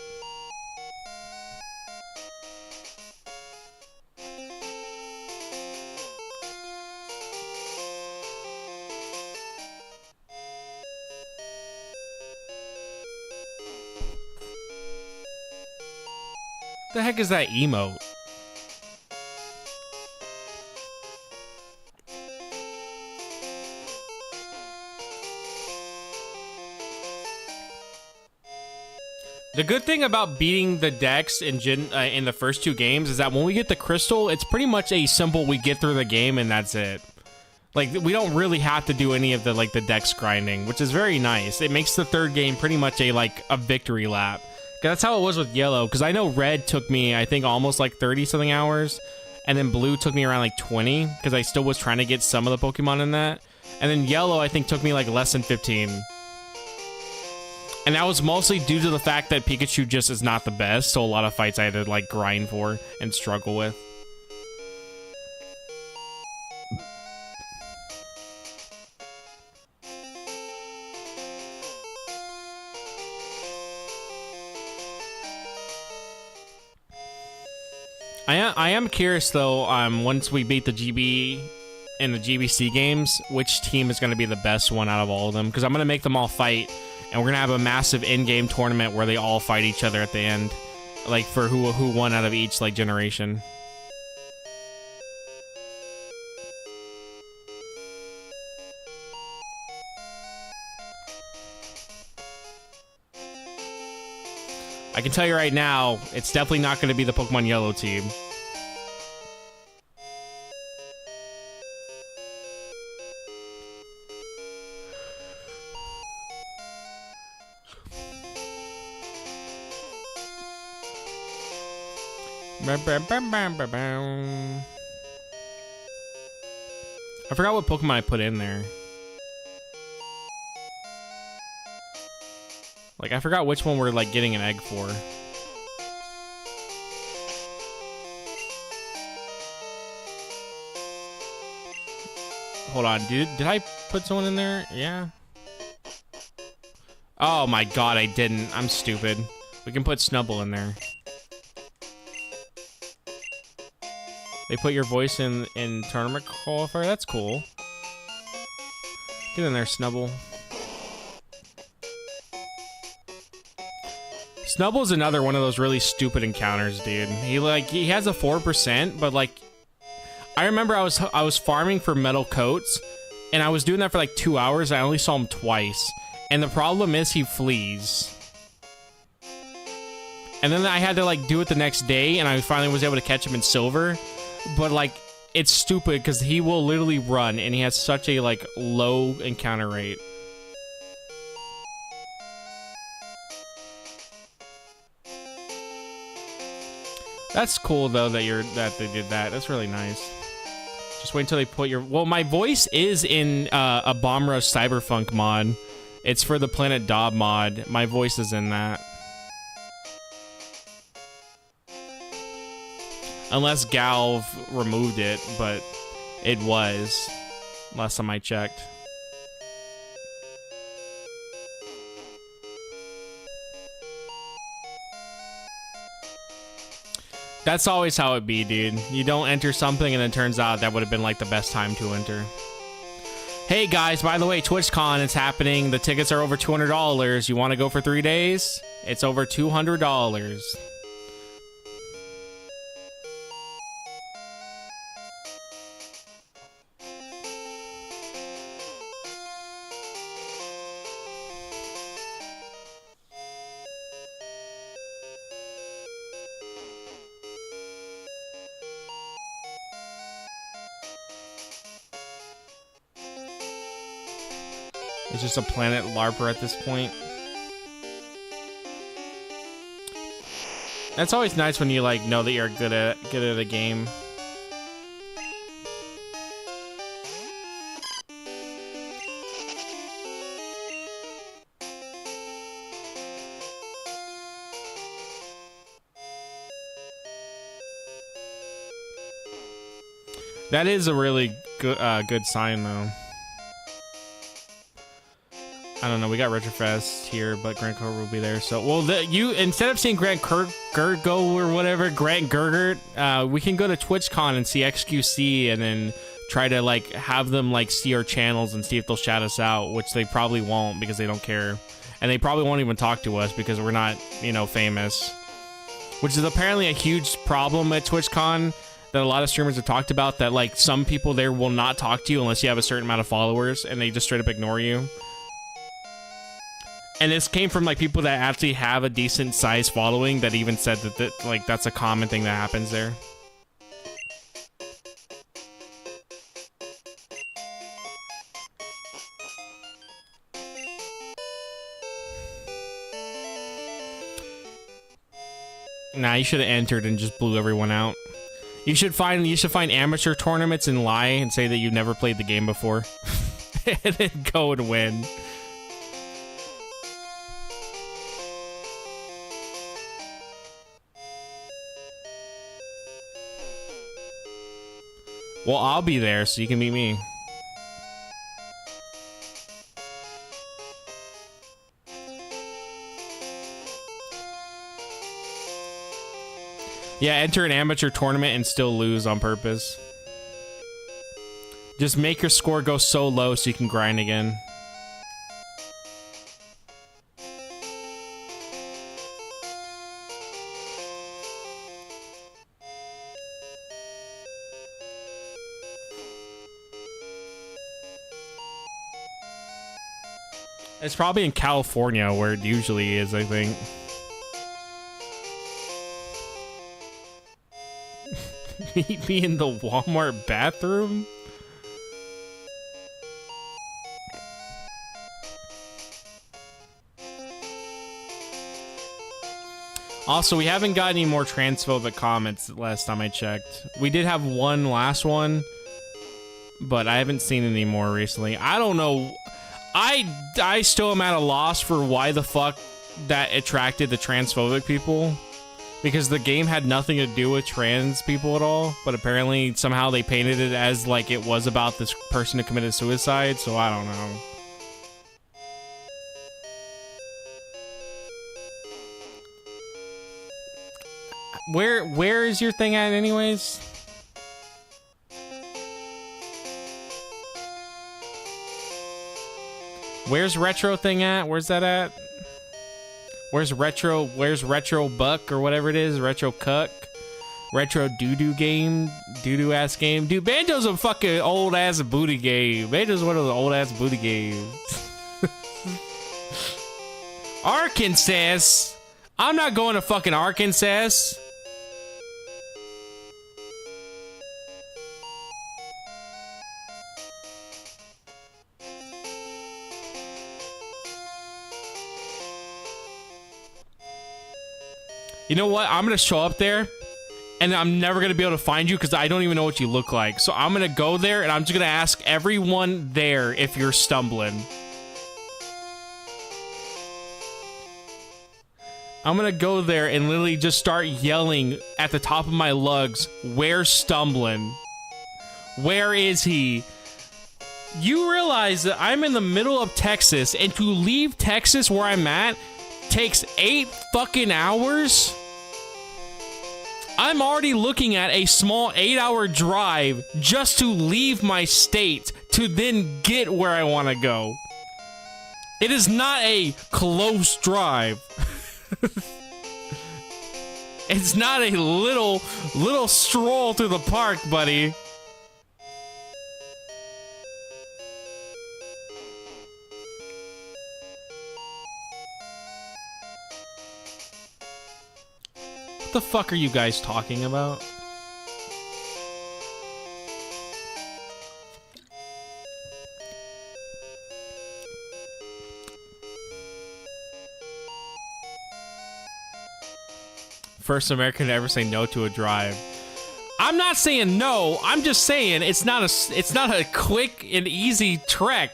The heck is that emote? The good thing about beating the decks in the first two games is that when we get the crystal, it's pretty much a simple we get through the game and that's it. Like, we don't really have to do any of the, like, the dex grinding, which is very nice. It makes the third game pretty much a victory lap. 'Cause that's how it was with yellow, because I know red took me, I think, almost like 30-something hours, and then blue took me around like 20, because I still was trying to get some of the Pokemon in that. And then yellow, I think, took me like less than 15. And that was mostly due to the fact that Pikachu just is not the best, so a lot of fights I had to, like, grind for and struggle with. I am curious, though, once we beat the GB and the GBC games, which team is going to be the best one out of all of them, because I'm going to make them all fight. And we're gonna have a massive in-game tournament where they all fight each other at the end, like for who won out of each like generation. I can tell you right now, it's definitely not gonna be the Pokemon Yellow team. I forgot what Pokemon I put in there. Like, I forgot which one we're, like, getting an egg for. Hold on, did I put someone in there? Yeah. Oh my god, I didn't. I'm stupid. We can put Snubbull in there. They put your voice in tournament qualifier? That's cool. Get in there, Snubbull. Snubble's another one of those really stupid encounters, dude. He has a 4%, but like I remember I was farming for metal coats and I was doing that for like 2 hours. I only saw him twice. And the problem is he flees. And then I had to like do it the next day and I finally was able to catch him in silver. But like it's stupid because he will literally run and he has such a like low encounter rate. That's cool though that they did that. That's really nice. Just wait until they put your... Well, my voice is in a Bomb Rush Cyberfunk mod. It's for the Planet Dob mod. My voice is in that. Unless Galv removed it, but it was. Last time I checked. That's always how it be, dude. You don't enter something and it turns out that would have been like the best time to enter. Hey guys, by the way, TwitchCon is happening. The tickets are over $200. You want to go for 3 days? It's over $200. It's just a planet LARPer at this point. That's always nice when you like know that you're good at a game. That is a really good sign though. I don't know, we got Retrofest here, but Grant Gerger will be there. So, well, instead of seeing Grant Gergo or whatever, Grant Gergert, we can go to TwitchCon and see XQC and then try to, like, have them, like, see our channels and see if they'll shout us out, which they probably won't because they don't care. And they probably won't even talk to us because we're not, you know, famous. Which is apparently a huge problem at TwitchCon that a lot of streamers have talked about, that, like, some people there will not talk to you unless you have a certain amount of followers and they just straight up ignore you. And this came from like people that actually have a decent size following that even said that like that's a common thing that happens there. Nah, you should have entered and just blew everyone out. You should find amateur tournaments and lie and say that you've never played the game before. And then go and win. Well, I'll be there, so you can meet me. Yeah, enter an amateur tournament and still lose on purpose. Just make your score go so low so you can grind again. It's probably in California where it usually is, I think. Meet me in the Walmart bathroom? Also, we haven't got any more transphobic comments last time I checked. We did have one last one, but I haven't seen any more recently. I don't know. I still am at a loss for why the fuck that attracted the transphobic people. Because the game had nothing to do with trans people at all, but apparently somehow they painted it as like it was about this person who committed suicide, so I don't know. Where is your thing at anyways? Where's retro thing at? Where's that at? Where's retro buck or whatever it is? Retro cuck? Retro doo-doo game? Doo-doo ass game? Dude, Banjo's a fucking old ass booty game. Banjo's one of the old ass booty games. Arkansas? I'm not going to fucking Arkansas. You know what? I'm gonna show up there, and I'm never gonna be able to find you because I don't even know what you look like. So I'm gonna go there, and I'm just gonna ask everyone there if you're stumbling. I'm gonna go there and literally just start yelling at the top of my lungs, "Where's Stumbling? Where is he?" You realize that I'm in the middle of Texas, and to leave Texas where I'm at takes 8 fucking hours? I'm already looking at a small 8-hour drive just to leave my state to then get where I want to go. It is not a close drive. It's not a little stroll through the park, buddy. What the fuck are you guys talking about? First American to ever say no to a drive. I'm not saying no. I'm just saying it's not a quick and easy trek.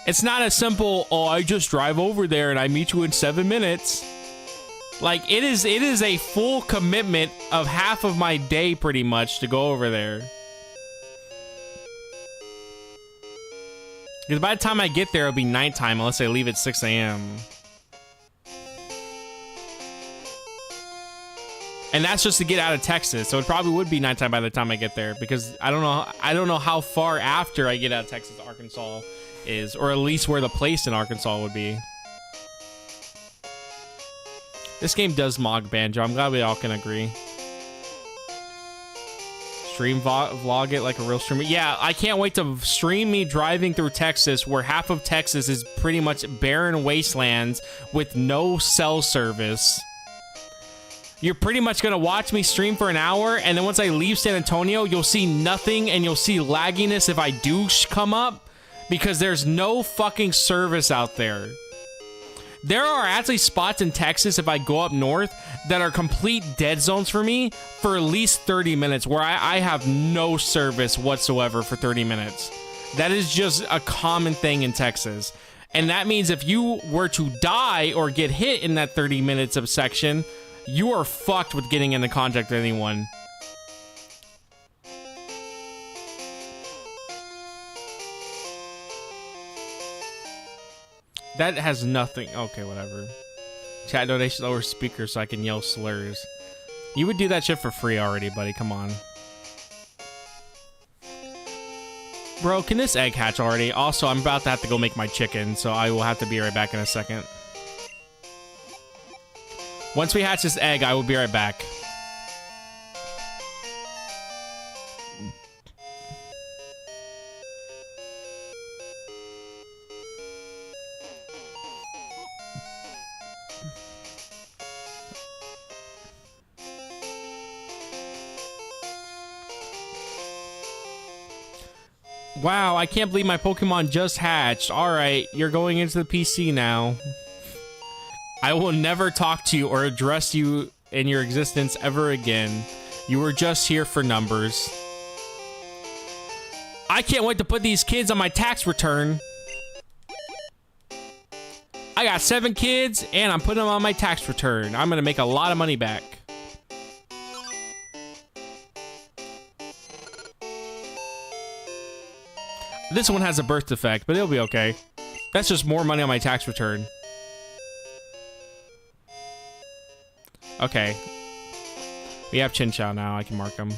It's not a simple, oh, I just drive over there and I meet you in 7 minutes. Like, it is a full commitment of half of my day, pretty much, to go over there. Because by the time I get there, it'll be nighttime, unless I leave at 6 a.m. And that's just to get out of Texas, so it probably would be nighttime by the time I get there, because I don't know how far after I get out of Texas, Arkansas is, or at least where the place in Arkansas would be. This game does mog Banjo. I'm glad we all can agree. Stream vlog it like a real streamer. Yeah, I can't wait to stream me driving through Texas, where half of Texas is pretty much barren wastelands with no cell service. You're pretty much gonna watch me stream for an hour, and then once I leave San Antonio, you'll see nothing, and you'll see lagginess if I do come up. Because there's no fucking service out there. There are actually spots in Texas, if I go up north, that are complete dead zones for me for at least 30 minutes, where I have no service whatsoever for 30 minutes. That is just a common thing in Texas. And that means if you were to die or get hit in that 30 minutes of section, you are fucked with getting into contact with anyone. That has nothing. Okay, whatever. Chat donation lower speaker so I can yell slurs. You would do that shit for free already, buddy. Come on. Bro, can this egg hatch already? Also, I'm about to have to go make my chicken, so I will have to be right back in a second. Once we hatch this egg, I will be right back. Wow, I can't believe my Pokemon just hatched. Alright, you're going into the PC now. I will never talk to you or address you in your existence ever again. You were just here for numbers. I can't wait to put these kids on my tax return. I got 7 kids, and I'm putting them on my tax return. I'm gonna make a lot of money back. This one has a birth defect, but it'll be okay. That's just more money on my tax return. Okay. We have Chinchou now. I can mark him.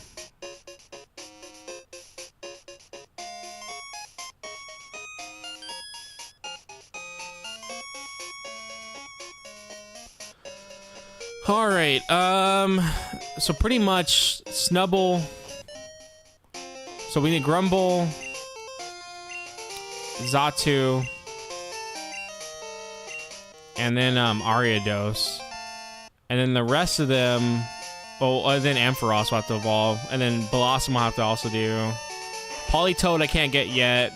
All right. So pretty much Snubble. So we need Grumble, Xatu, and then Ariados. And then the rest of them, oh, then Ampharos will have to evolve. And then Blossom will have to also do. Politoed I can't get yet.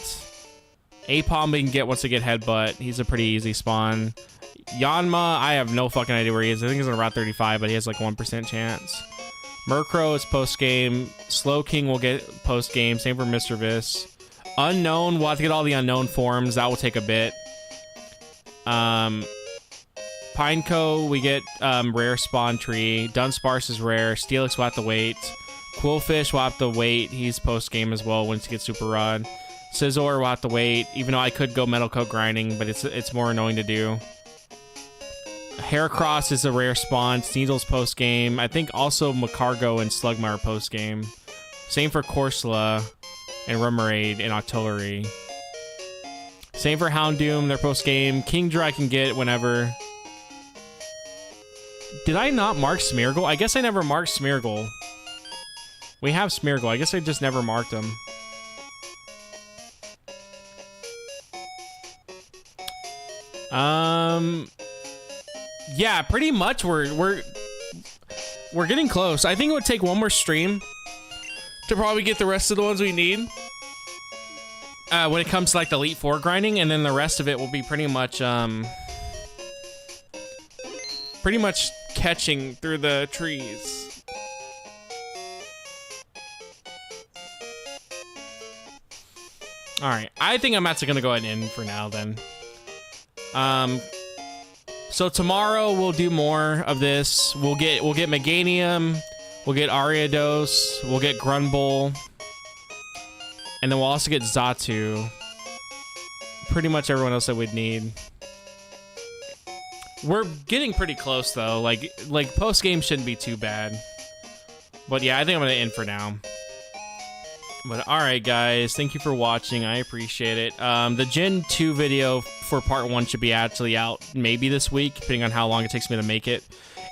Apom we can get once I get Headbutt. He's a pretty easy spawn. Yanma, I have no fucking idea where he is. I think he's on Route 35, but he has like 1% chance. Murkrow is post-game. Slowking will get post-game. Same for Mr. Vis. Unknown, we'll have to get all the unknown forms. That will take a bit. Pineco, we get rare spawn tree. Dunsparce is rare. Steelix will have to wait. Quillfish will have to wait. He's post-game as well once he gets Super Rod. Scizor will have to wait, even though I could go Metal Coat grinding, but it's more annoying to do. Heracross is a rare spawn. Sneasel's post-game. I think also Macargo and Slugma are post-game. Same for Corsola and Remoraid and Octillery. Same for Houndoom, they're post-game. Kingdra I can get whenever. Did I not mark Smeargle? I guess I never marked Smeargle. We have Smeargle. I guess I just never marked him. Yeah, pretty much we're getting close. I think it would take one more stream to probably get the rest of the ones we need. When it comes to like the Elite Four grinding, and then the rest of it will be pretty much catching through the trees. All right, I think I'm actually gonna go ahead and end for now then. So tomorrow we'll do more of this. We'll get Meganium, we'll get Ariados, we'll get Grunbull, and then we'll also get Xatu. Pretty much everyone else that we'd need. We're getting pretty close though. Like post game shouldn't be too bad. But yeah, I think I'm gonna end for now. But alright guys, thank you for watching. I appreciate it. The Gen 2 video for part 1 should be actually out maybe this week, depending on how long it takes me to make it.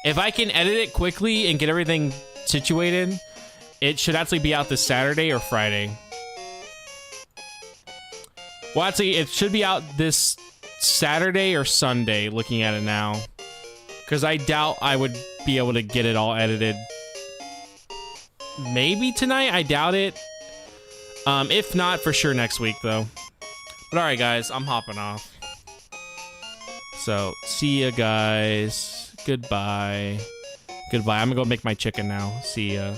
If I can edit it quickly and get everything situated, it should actually be out this Saturday or Friday. Well, actually, it should be out this Saturday or Sunday, looking at it now. Because I doubt I would be able to get it all edited. Maybe tonight? I doubt it. If not, for sure next week, though. But alright, guys, I'm hopping off. So, see ya, guys. Goodbye. Goodbye. I'm gonna go make my chicken now. See ya.